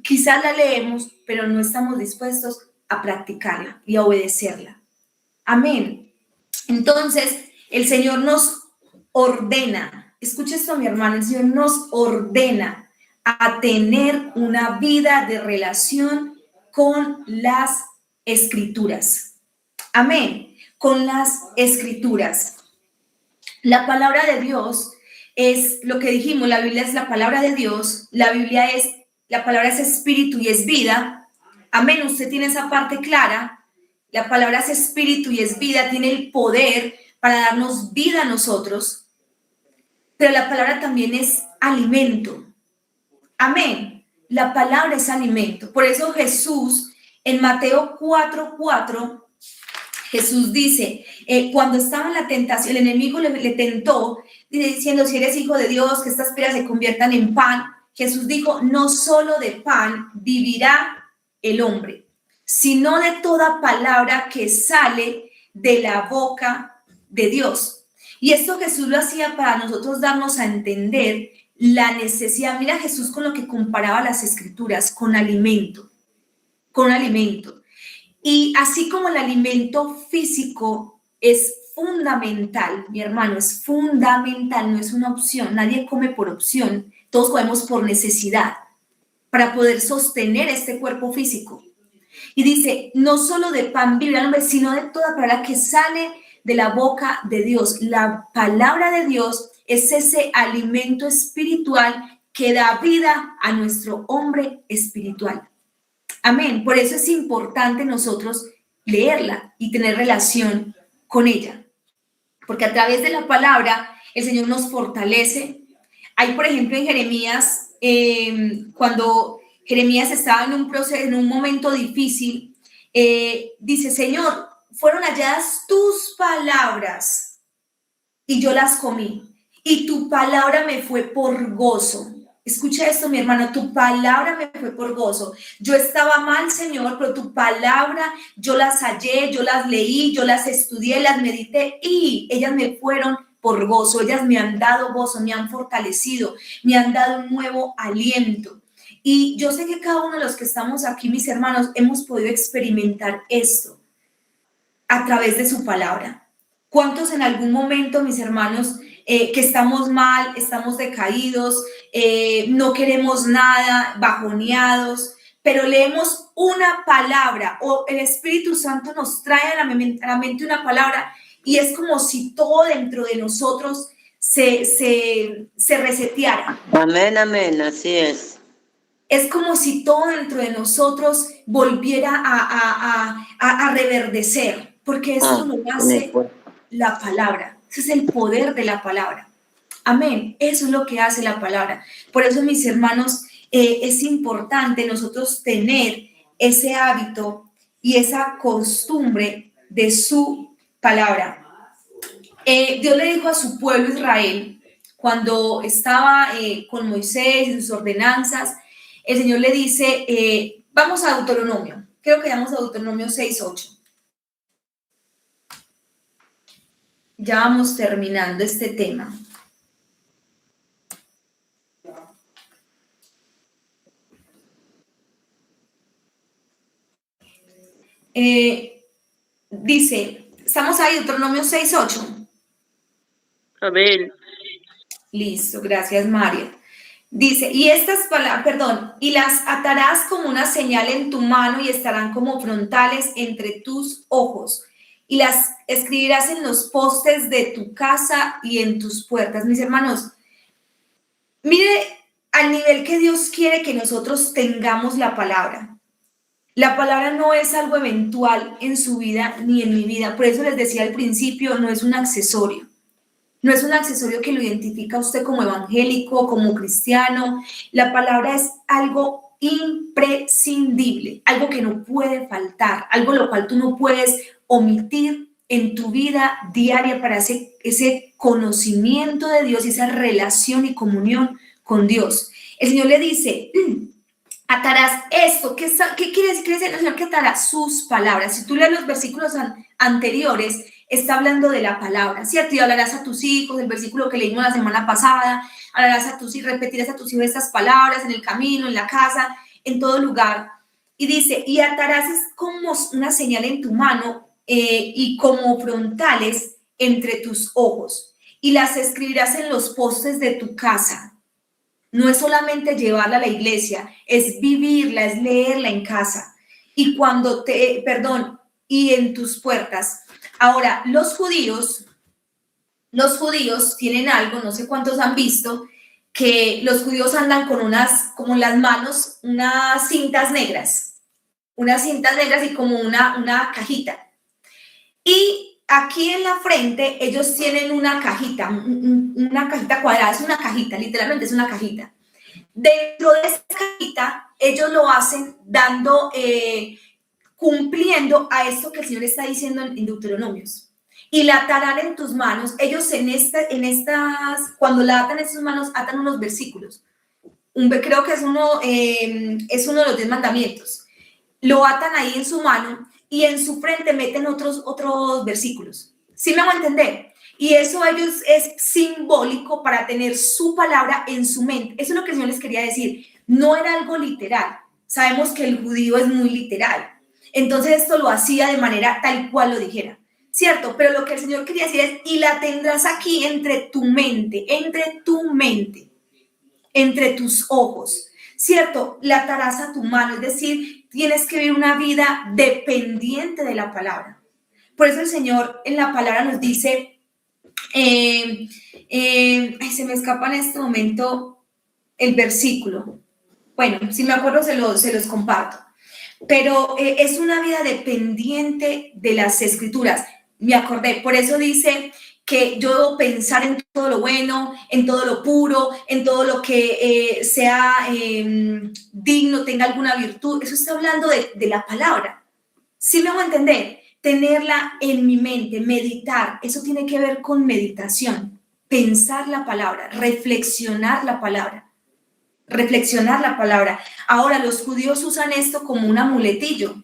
quizás la leemos, pero no estamos dispuestos a practicarla y a obedecerla. Amén. Entonces, el Señor nos ordena, escucha esto, mi hermano, el Señor nos ordena a tener una vida de relación con las Escrituras. Amén. Con las Escrituras. La palabra de Dios es lo que dijimos, la Biblia es la palabra de Dios, la palabra es espíritu y es vida. Amén, usted tiene esa parte clara. La palabra es espíritu y es vida, tiene el poder para darnos vida a nosotros, pero la palabra también es alimento. Amén, la palabra es alimento. Por eso Jesús, en Mateo 4:4, Jesús dice, cuando estaba en la tentación, el enemigo le tentó, diciendo, si eres hijo de Dios, que estas piedras se conviertan en pan. Jesús dijo, no solo de pan vivirá el hombre, sino de toda palabra que sale de la boca de Dios. Y esto Jesús lo hacía para nosotros darnos a entender la necesidad. Mira Jesús con lo que comparaba las Escrituras, con alimento, con alimento. Y así como el alimento físico es fundamental, mi hermano, es fundamental, no es una opción, nadie come por opción, todos comemos por necesidad, para poder sostener este cuerpo físico. Y dice, no solo de pan vivirá el hombre, sino de toda palabra que sale de la boca de Dios. La palabra de Dios es ese alimento espiritual que da vida a nuestro hombre espiritual. Amén. Por eso es importante nosotros leerla y tener relación con ella. Porque a través de la palabra el Señor nos fortalece. Hay, por ejemplo, en Jeremías, cuando Jeremías estaba en un proceso, en un momento difícil, dice, Señor, fueron halladas tus palabras y yo las comí. Y tu palabra me fue por gozo. Escucha esto, mi hermano, tu palabra me fue por gozo. Yo estaba mal, Señor, pero tu palabra, yo las hallé, yo las leí, yo las estudié, las medité y ellas me fueron por gozo. Ellas me han dado gozo, me han fortalecido, me han dado un nuevo aliento. Y yo sé que cada uno de los que estamos aquí, mis hermanos, hemos podido experimentar esto a través de su palabra. ¿Cuántos en algún momento, mis hermanos, que estamos mal, estamos decaídos, no queremos nada, bajoneados, pero leemos una palabra o el Espíritu Santo nos trae a la mente una palabra y es como si todo dentro de nosotros se reseteara? Amén, amén, así es. Es como si todo dentro de nosotros volviera a reverdecer, porque eso lo hace la palabra. Ese es el poder de la palabra. Amén. Eso es lo que hace la palabra. Por eso, mis hermanos, es importante nosotros tener ese hábito y esa costumbre de su palabra. Dios le dijo a su pueblo Israel, cuando estaba con Moisés y sus ordenanzas, el Señor le dice, vamos a Deuteronomio, creo que vamos a Deuteronomio 6:8. Ya vamos terminando este tema. Dice, estamos ahí, Deuteronomio 6:8. Amén. Listo, gracias María. Dice, y estas palabras, y las atarás como una señal en tu mano y estarán como frontales entre tus ojos. Y las escribirás en los postes de tu casa y en tus puertas. Mis hermanos, mire al nivel que Dios quiere que nosotros tengamos la palabra. La palabra no es algo eventual en su vida ni en mi vida. Por eso les decía al principio, no es un accesorio. No es un accesorio que lo identifica a usted como evangélico, como cristiano. La palabra es algo imprescindible, algo que no puede faltar, algo lo cual tú no puedes omitir en tu vida diaria para ese conocimiento de Dios y esa relación y comunión con Dios. El Señor le dice, atarás esto. ¿Qué quiere decir? Quiere decir el Señor que atará sus palabras. Si tú lees los versículos anteriores, está hablando de la palabra, ¿cierto? Y hablarás a tus hijos, el versículo que leímos la semana pasada, hablarás a tus hijos, repetirás a tus hijos estas palabras en el camino, en la casa, en todo lugar. Y dice, y atarás como una señal en tu mano y como frontales entre tus ojos. Y las escribirás en los postes de tu casa. No es solamente llevarla a la iglesia, es vivirla, es leerla en casa. Y y en tus puertas. Ahora, los judíos tienen algo, no sé cuántos han visto, que los judíos andan con como en las manos, unas cintas negras y como una cajita. Y aquí en la frente ellos tienen una cajita cuadrada, es una cajita, literalmente es una cajita. Dentro de esa cajita ellos lo hacen cumpliendo a esto que el Señor está diciendo en Deuteronomios. Y la atarán en tus manos. Ellos cuando la atan en sus manos, atan unos versículos. Creo que es uno de los 10 mandamientos. Lo atan ahí en su mano y en su frente meten otros versículos. ¿Sí me hago entender? Y eso ellos es simbólico para tener su palabra en su mente. Eso es lo que el Señor les quería decir. No era algo literal. Sabemos que el judío es muy literal. Entonces esto lo hacía de manera tal cual lo dijera, ¿cierto? Pero lo que el Señor quería decir es, y la tendrás aquí entre tu mente, entre tus ojos, ¿cierto? La atarás a tu mano, es decir, tienes que vivir una vida dependiente de la palabra. Por eso el Señor en la palabra nos dice, se me escapa en este momento el versículo. Bueno, si me acuerdo se los comparto. Pero es una vida dependiente de las escrituras. Me acordé, por eso dice que yo debo pensar en todo lo bueno, en todo lo puro, en todo lo que sea digno, tenga alguna virtud. Eso está hablando de la palabra. ¿Sí me hago entender? Tenerla en mi mente, meditar, eso tiene que ver con meditación. Pensar la palabra, reflexionar la palabra. Ahora, los judíos usan esto como un amuletillo,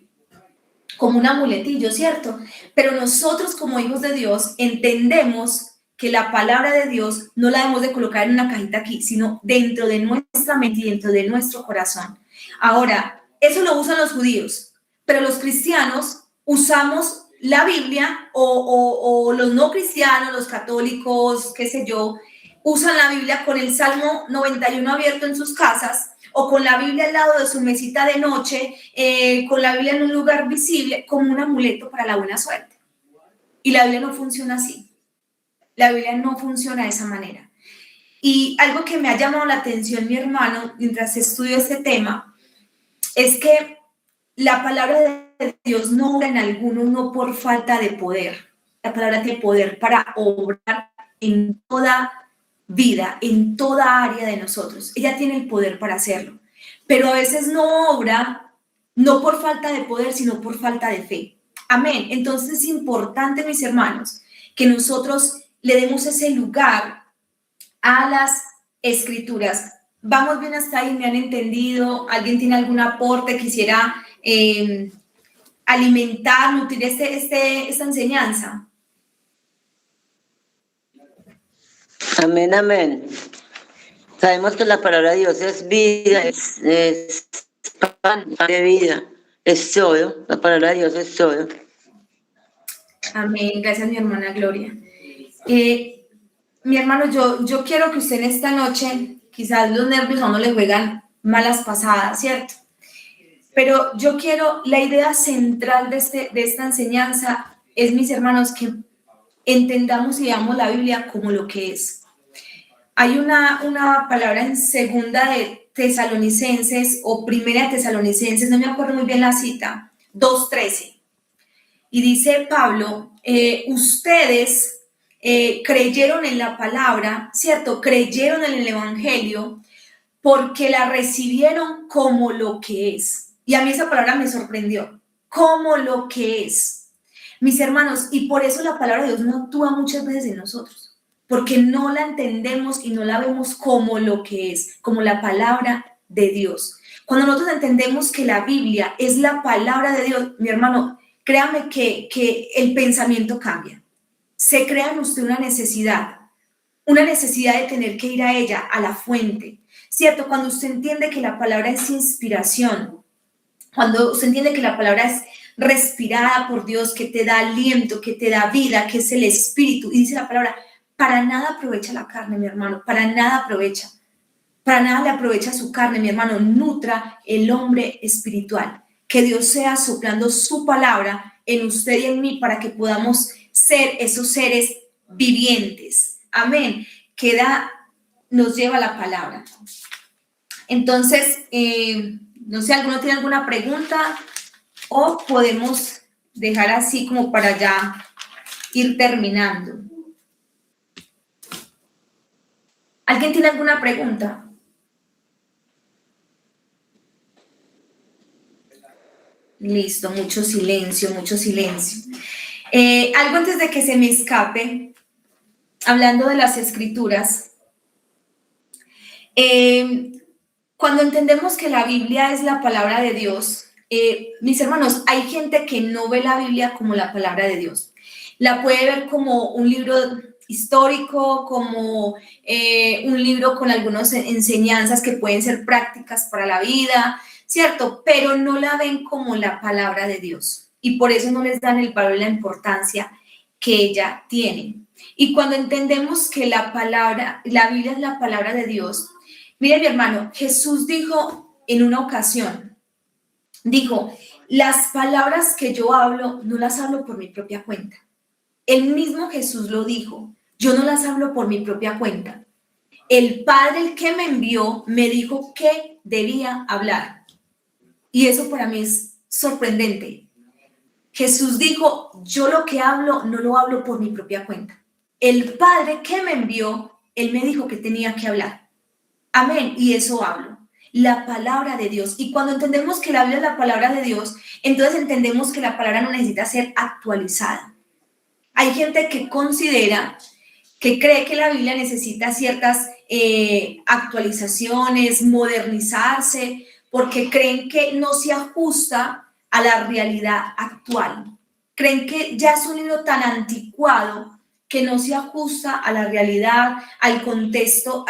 ¿cierto? Pero nosotros como hijos de Dios entendemos que la palabra de Dios no la debemos de colocar en una cajita aquí, sino dentro de nuestra mente y dentro de nuestro corazón. Ahora, eso lo usan los judíos, pero los cristianos usamos la Biblia o los no cristianos, los católicos, qué sé yo, usan la Biblia con el Salmo 91 abierto en sus casas o con la Biblia al lado de su mesita de noche, con la Biblia en un lugar visible como un amuleto para la buena suerte. Y la Biblia no funciona así. La Biblia no funciona de esa manera. Y algo que me ha llamado la atención, mi hermano, mientras estudio este tema, es que la palabra de Dios no obra en algunos no por falta de poder. La palabra tiene poder para obrar en toda vida en toda área de nosotros. Ella tiene el poder para hacerlo, pero a veces no obra, no por falta de poder, sino por falta de fe. Amén. Entonces es importante, mis hermanos, que nosotros le demos ese lugar a las escrituras. ¿Vamos bien hasta ahí? ¿Me han entendido? ¿Alguien tiene algún aporte? ¿Quisiera alimentar, nutrir esta enseñanza? Amén, amén. Sabemos que la palabra de Dios es vida, es pan de vida, es todo. La palabra de Dios es todo. Amén. Gracias, mi hermana Gloria. Mi hermano, yo quiero que usted en esta noche, quizás los nervios a uno le juegan malas pasadas, ¿cierto? Pero yo quiero, la idea central de esta enseñanza es, mis hermanos, que entendamos y veamos la Biblia como lo que es. Hay una palabra en segunda de Tesalonicenses o primera de Tesalonicenses, no me acuerdo muy bien la cita, 2:13. Y dice Pablo, ustedes creyeron en la palabra, ¿cierto? Creyeron en el evangelio porque la recibieron como lo que es. Y a mí esa palabra me sorprendió, como lo que es. Mis hermanos, y por eso la palabra de Dios no actúa muchas veces en nosotros, porque no la entendemos y no la vemos como lo que es, como la palabra de Dios. Cuando nosotros entendemos que la Biblia es la palabra de Dios, mi hermano, créame que el pensamiento cambia. Se crea en usted una necesidad de tener que ir a ella, a la fuente, ¿cierto? Cuando usted entiende que la palabra es inspiración, cuando usted entiende que la palabra es respirada por Dios, que te da aliento, que te da vida, que es el espíritu, y dice la palabra, para nada aprovecha la carne, mi hermano, para nada le aprovecha su carne, mi hermano, nutra el hombre espiritual. Que Dios sea soplando su palabra en usted y en mí para que podamos ser esos seres vivientes. Amén. Nos lleva la palabra. Entonces, no sé, ¿alguno tiene alguna pregunta? O podemos dejar así como para ya ir terminando. ¿Alguien tiene alguna pregunta? Listo, mucho silencio, mucho silencio. Algo antes de que se me escape, hablando de las escrituras, cuando entendemos que la Biblia es la palabra de Dios, mis hermanos, hay gente que no ve la Biblia como la palabra de Dios. La puede ver como un libro histórico, como un libro con algunas enseñanzas que pueden ser prácticas para la vida, ¿cierto? Pero no la ven como la palabra de Dios. Y por eso no les dan el valor y la importancia que ella tiene. Y cuando entendemos que la Biblia es la palabra de Dios, mire mi hermano, Jesús dijo en una ocasión, dijo, las palabras que yo hablo, no las hablo por mi propia cuenta. El mismo Jesús lo dijo, yo no las hablo por mi propia cuenta. El Padre, el que me envió, me dijo que debía hablar. Y eso para mí es sorprendente. Jesús dijo, yo lo que hablo, no lo hablo por mi propia cuenta. El Padre que me envió, Él me dijo que tenía que hablar. Amén. Y eso hablo. La palabra de Dios. Y cuando entendemos que la Biblia es la palabra de Dios, entonces entendemos que la palabra no necesita ser actualizada. Hay gente que considera, que cree que la Biblia necesita ciertas actualizaciones, modernizarse, porque creen que no se ajusta a la realidad actual. Creen que ya es un libro tan anticuado que no se ajusta a la realidad, al contexto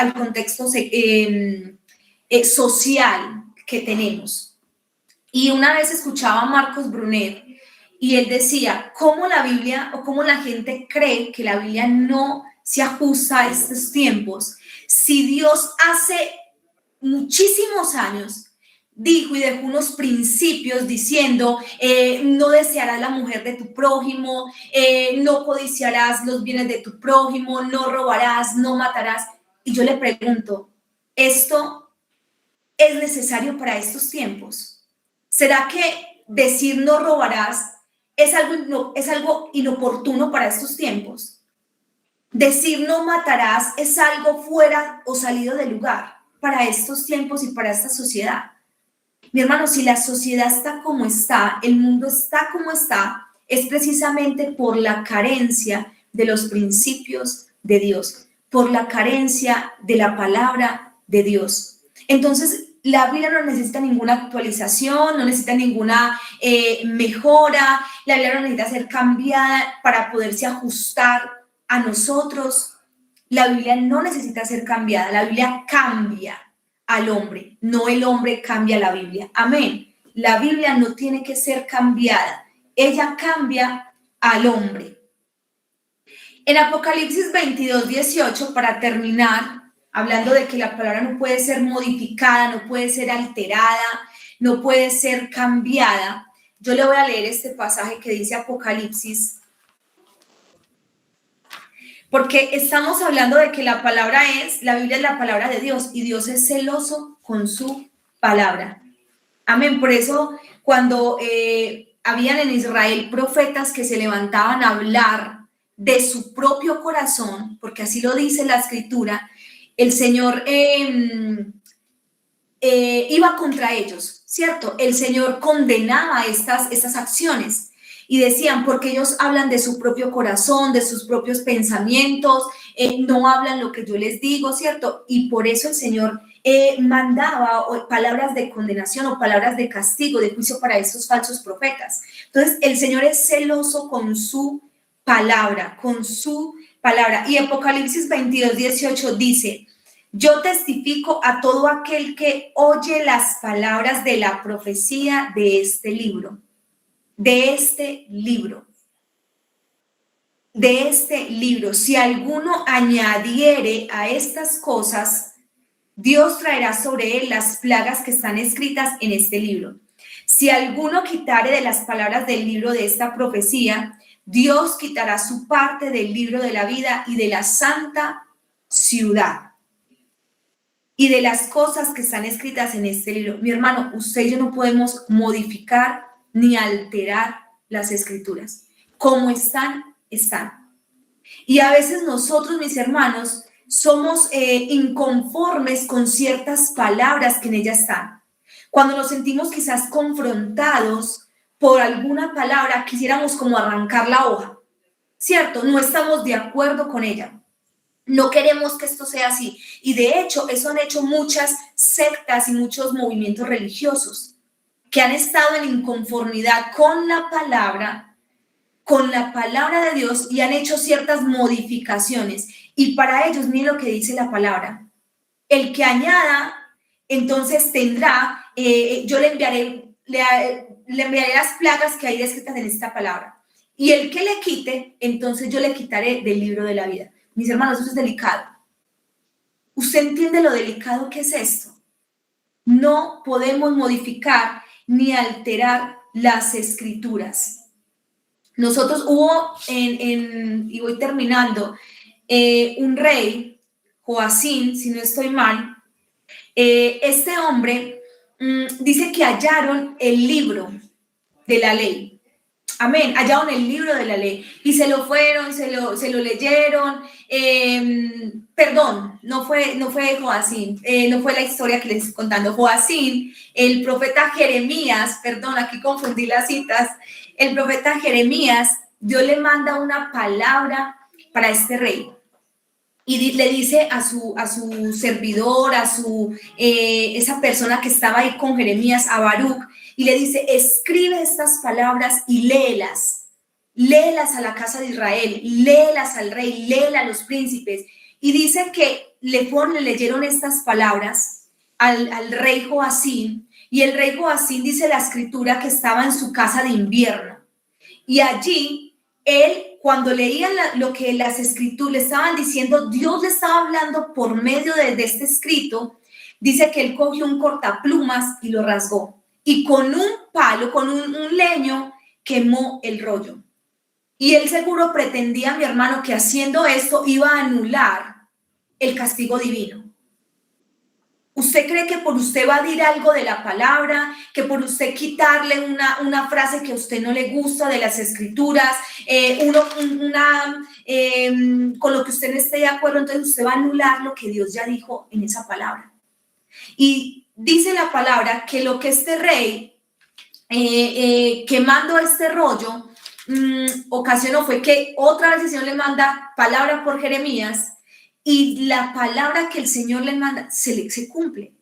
social que tenemos. Y una vez escuchaba a Marcos Brunet y él decía, ¿cómo la Biblia o cómo la gente cree que la Biblia no se ajusta a estos tiempos? Si Dios hace muchísimos años dijo y dejó unos principios diciendo, no desearás la mujer de tu prójimo, no codiciarás los bienes de tu prójimo, no robarás, no matarás. Y yo le pregunto, ¿esto es necesario para estos tiempos? ¿Será que decir no robarás es algo inoportuno para estos tiempos? Decir no matarás es algo fuera o salido de lugar para estos tiempos y para esta sociedad. Mi hermano, si la sociedad está como está, el mundo está como está, es precisamente por la carencia de los principios de Dios, por la carencia de la palabra de Dios. Entonces, la Biblia no necesita ninguna actualización, no necesita ninguna mejora, la Biblia no necesita ser cambiada para poderse ajustar a nosotros. La Biblia no necesita ser cambiada, la Biblia cambia al hombre, no el hombre cambia la Biblia. Amén. La Biblia no tiene que ser cambiada, ella cambia al hombre. En Apocalipsis 22:18, para terminar, hablando de que la palabra no puede ser modificada, no puede ser alterada, no puede ser cambiada, yo le voy a leer este pasaje que dice Apocalipsis, porque estamos hablando de que la Biblia es la palabra de Dios y Dios es celoso con su palabra. Amén. Por eso cuando habían en Israel profetas que se levantaban a hablar de su propio corazón, porque así lo dice la Escritura, el Señor iba contra ellos, ¿cierto? El Señor condenaba estas acciones. Y decían, porque ellos hablan de su propio corazón, de sus propios pensamientos, no hablan lo que yo les digo, ¿cierto? Y por eso el Señor mandaba palabras de condenación o palabras de castigo, de juicio para estos falsos profetas. Entonces, el Señor es celoso con su palabra, con su palabra. Y Apocalipsis 22:18 dice, yo testifico a todo aquel que oye las palabras de la profecía de este libro. De este libro, si alguno añadiere a estas cosas, Dios traerá sobre él las plagas que están escritas en este libro. Si alguno quitare de las palabras del libro de esta profecía, Dios quitará su parte del libro de la vida y de la santa ciudad y de las cosas que están escritas en este libro. Mi hermano, usted y yo no podemos modificar ni alterar las escrituras. Como están, están. Y a veces nosotros, mis hermanos, somos inconformes con ciertas palabras que en ellas están. Cuando nos sentimos quizás confrontados por alguna palabra, quisiéramos como arrancar la hoja, ¿cierto? No estamos de acuerdo con ella. No queremos que esto sea así. Y de hecho, eso han hecho muchas sectas y muchos movimientos religiosos que han estado en inconformidad con la palabra de Dios y han hecho ciertas modificaciones. Y para ellos, miren lo que dice la palabra. El que añada, entonces tendrá, yo le enviaré las plagas que hay descritas en esta palabra. Y el que le quite, entonces yo le quitaré del libro de la vida. Mis hermanos, eso es delicado. ¿Usted entiende lo delicado que es esto? No podemos modificar ni alterar las escrituras. Nosotros y voy terminando, un rey, Joacín, si no estoy mal, este hombre dice que hallaron el libro de la ley. Amén, hallaron el libro de la ley y se lo leyeron. Perdón, no fue Joacín, no fue la historia que les estoy contando. Joacín, el profeta Jeremías, perdón, aquí confundí las citas. El profeta Jeremías, Dios le manda una palabra para este rey y le dice a su servidor, esa persona que estaba ahí con Jeremías, a Baruch, y le dice, escribe estas palabras y léelas a la casa de Israel, léelas al rey, léelas a los príncipes. Y dice que le leyeron estas palabras al rey Joacín, y el rey Joacín, dice la escritura, que estaba en su casa de invierno. Y allí, él, cuando leía lo que las escrituras le estaban diciendo, Dios le estaba hablando por medio de este escrito, dice que él cogió un cortaplumas y lo rasgó. Y con un palo, con un leño, quemó el rollo. Y él seguro pretendía, mi hermano, que haciendo esto iba a anular el castigo divino. ¿Usted cree que por usted evadir algo de la palabra, que por usted quitarle una frase que a usted no le gusta de las escrituras, con lo que usted no esté de acuerdo, entonces usted va a anular lo que Dios ya dijo en esa palabra? Y dice la palabra que lo que este rey, quemando este rollo, ocasionó fue que otra vez el Señor le manda palabra por Jeremías, y la palabra que el Señor le manda se cumple.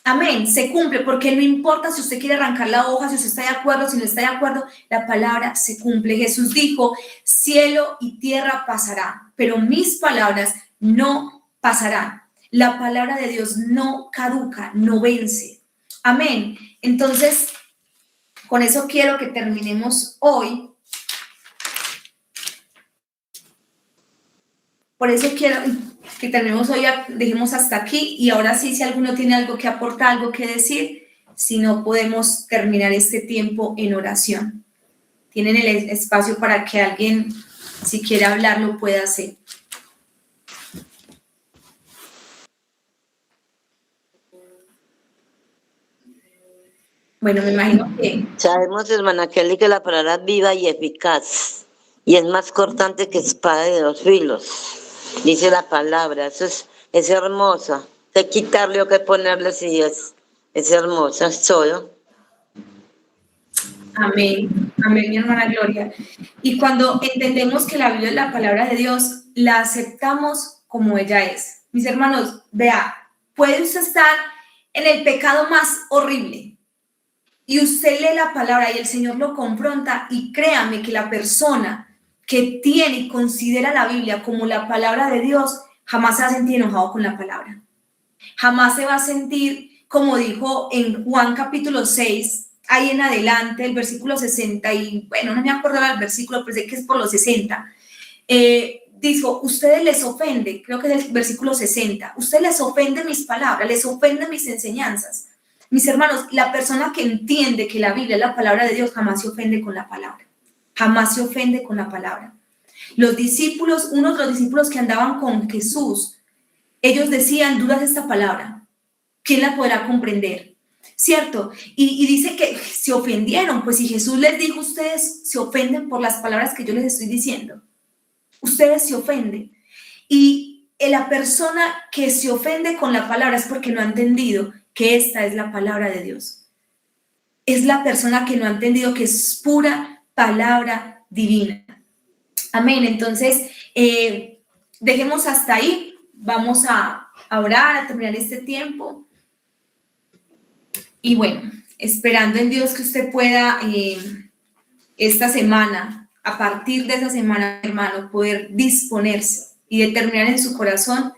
Amén, se cumple, porque no importa si usted quiere arrancar la hoja, si usted está de acuerdo, si no está de acuerdo, la palabra se cumple. Jesús dijo, cielo y tierra pasarán, pero mis palabras no pasarán. La palabra de Dios no caduca, no vence. Amén. Entonces, con eso quiero que terminemos hoy. Por eso quiero que terminemos hoy, dejemos hasta aquí, y ahora sí, si alguno tiene algo que aportar, algo que decir, si no, podemos terminar este tiempo en oración. Tienen el espacio para que alguien, si quiere hablar, lo pueda hacer. Bueno, me imagino que... Sabemos, hermana Kelly, que la palabra es viva y eficaz, y es más cortante que espada de 2 filos. Dice la palabra, eso es hermosa. Que quitarle o que ponerle, sí, es hermosa, es todo. Amén, amén, mi hermana Gloria. Y cuando entendemos que la Biblia es la palabra de Dios, la aceptamos como ella es. Mis hermanos, vea, puede usted estar en el pecado más horrible y usted lee la palabra y el Señor lo confronta, y créame que la persona que tiene y considera la Biblia como la palabra de Dios jamás se va a sentir enojado con la palabra. Jamás se va a sentir, como dijo en Juan capítulo 6, ahí en adelante, el versículo 60, y bueno, no me acuerdo del versículo, pero sé que es por los 60. Dijo, ustedes les ofende, creo que es el versículo 60, ustedes les ofenden mis palabras, les ofenden mis enseñanzas. Mis hermanos, la persona que entiende que la Biblia es la palabra de Dios jamás se ofende con la palabra. Jamás se ofende con la palabra. Los discípulos, unos de los discípulos que andaban con Jesús, ellos decían, dura es esta palabra, ¿quién la podrá comprender? ¿Cierto? Y dice que se ofendieron, pues si Jesús les dijo, ustedes se ofenden por las palabras que yo les estoy diciendo. Ustedes se ofenden. Y la persona que se ofende con la palabra es porque no ha entendido que esta es la palabra de Dios. Es la persona que no ha entendido que es pura palabra divina. Amén. Entonces, dejemos hasta ahí. Vamos a orar, a terminar este tiempo. Y bueno, esperando en Dios que usted pueda esta semana, a partir de esa semana, hermano, poder disponerse y determinar en su corazón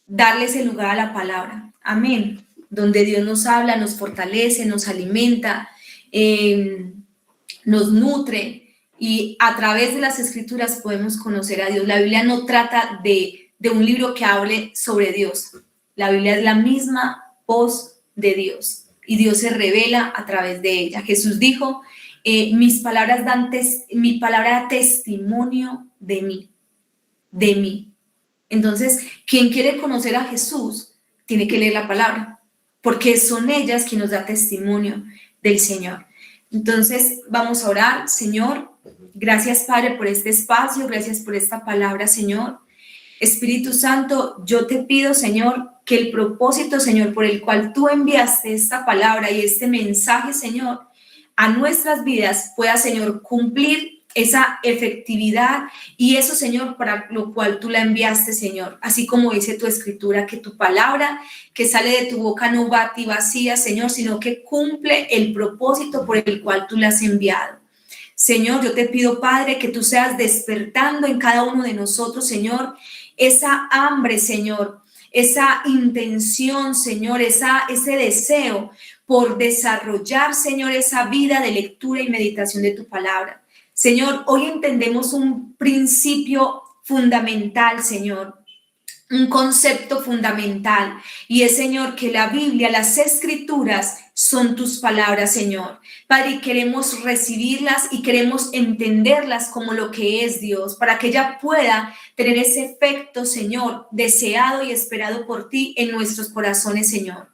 darle ese lugar a la palabra. Amén. Donde Dios nos habla, nos fortalece, nos alimenta, nos nutre, y a través de las escrituras podemos conocer a Dios. La Biblia no trata de un libro que hable sobre Dios. La Biblia es la misma voz de Dios, y Dios se revela a través de ella. Jesús dijo, mi palabra da testimonio de mí. Entonces, quien quiere conocer a Jesús tiene que leer la palabra, porque son ellas quien nos da testimonio del Señor. Entonces, vamos a orar. Señor, gracias, Padre, por este espacio, gracias por esta palabra, Señor. Espíritu Santo, yo te pido, Señor, que el propósito, Señor, por el cual tú enviaste esta palabra y este mensaje, Señor, a nuestras vidas pueda, Señor, cumplir esa efectividad, y eso, Señor, para lo cual tú la enviaste, Señor. Así como dice tu escritura, que tu palabra que sale de tu boca no va a ti vacía, Señor, sino que cumple el propósito por el cual tú la has enviado. Señor, yo te pido, Padre, que tú seas despertando en cada uno de nosotros, Señor, esa hambre, Señor, esa intención, Señor, ese deseo por desarrollar, Señor, esa vida de lectura y meditación de tu palabra. Señor, hoy entendemos un principio fundamental, Señor, un concepto fundamental, y es, Señor, que la Biblia, las escrituras, son tus palabras, Señor. Padre, y queremos recibirlas y queremos entenderlas como lo que es Dios, para que ella pueda tener ese efecto, Señor, deseado y esperado por ti en nuestros corazones, Señor.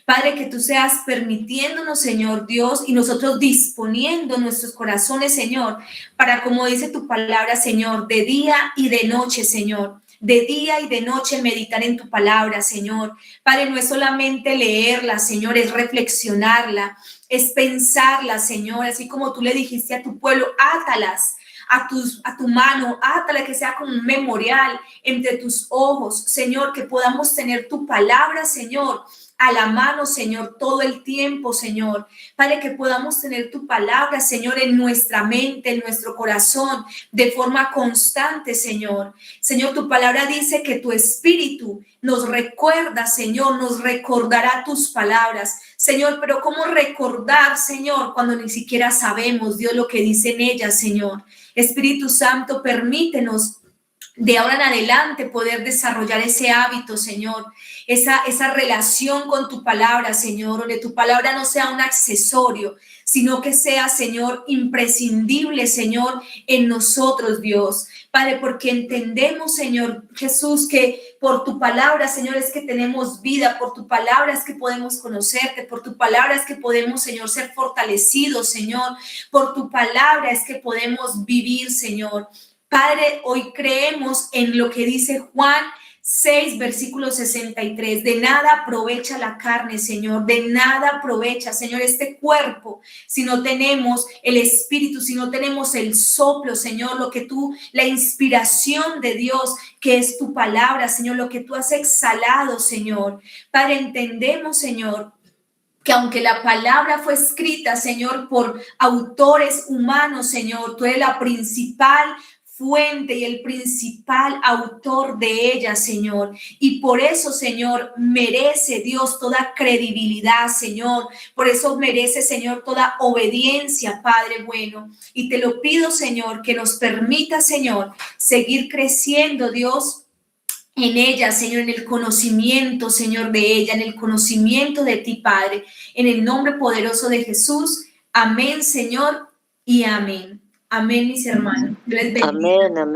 Padre, que tú seas permitiéndonos, Señor Dios, y nosotros disponiendo nuestros corazones, Señor, para, como dice tu palabra, Señor, de día y de noche, Señor, de día y de noche meditar en tu palabra, Señor. Padre, no es solamente leerla, Señor, es reflexionarla, es pensarla, Señor, así como tú le dijiste a tu pueblo, átalas a tu mano, átala, que sea como un memorial entre tus ojos, Señor, que podamos tener tu palabra, Señor, a la mano, Señor, todo el tiempo, Señor. Padre, que podamos tener tu palabra, Señor, en nuestra mente, en nuestro corazón, de forma constante, Señor. Señor, tu palabra dice que tu espíritu nos recuerda, Señor, nos recordará tus palabras. Señor, pero ¿cómo recordar, Señor, cuando ni siquiera sabemos, Dios, lo que dice en ellas, Señor? Espíritu Santo, permítenos de ahora en adelante poder desarrollar ese hábito, Señor, esa relación con tu palabra, Señor, donde tu palabra no sea un accesorio, sino que sea, Señor, imprescindible, Señor, en nosotros, Dios. Padre, porque entendemos, Señor Jesús, que por tu palabra, Señor, es que tenemos vida, por tu palabra es que podemos conocerte, por tu palabra es que podemos, Señor, ser fortalecidos, Señor, por tu palabra es que podemos vivir, Señor. Padre, hoy creemos en lo que dice Juan 6, versículo 63. De nada aprovecha la carne, Señor, de nada aprovecha, Señor, este cuerpo, si no tenemos el Espíritu, si no tenemos el soplo, Señor, la inspiración de Dios, que es tu palabra, Señor, lo que tú has exhalado, Señor. Padre, entendemos, Señor, que aunque la palabra fue escrita, Señor, por autores humanos, Señor, tú eres la principal fuente y el principal autor de ella, Señor. Y por eso, Señor, merece Dios toda credibilidad, Señor. Por eso merece, Señor, toda obediencia, Padre bueno. Y te lo pido, Señor, que nos permita, Señor, seguir creciendo, Dios, en ella, Señor, en el conocimiento, Señor, de ella, en el conocimiento de ti, Padre. En el nombre poderoso de Jesús. Amén, Señor, y amén. Amén, mis hermanos. Dios les bendiga. Amén, amén.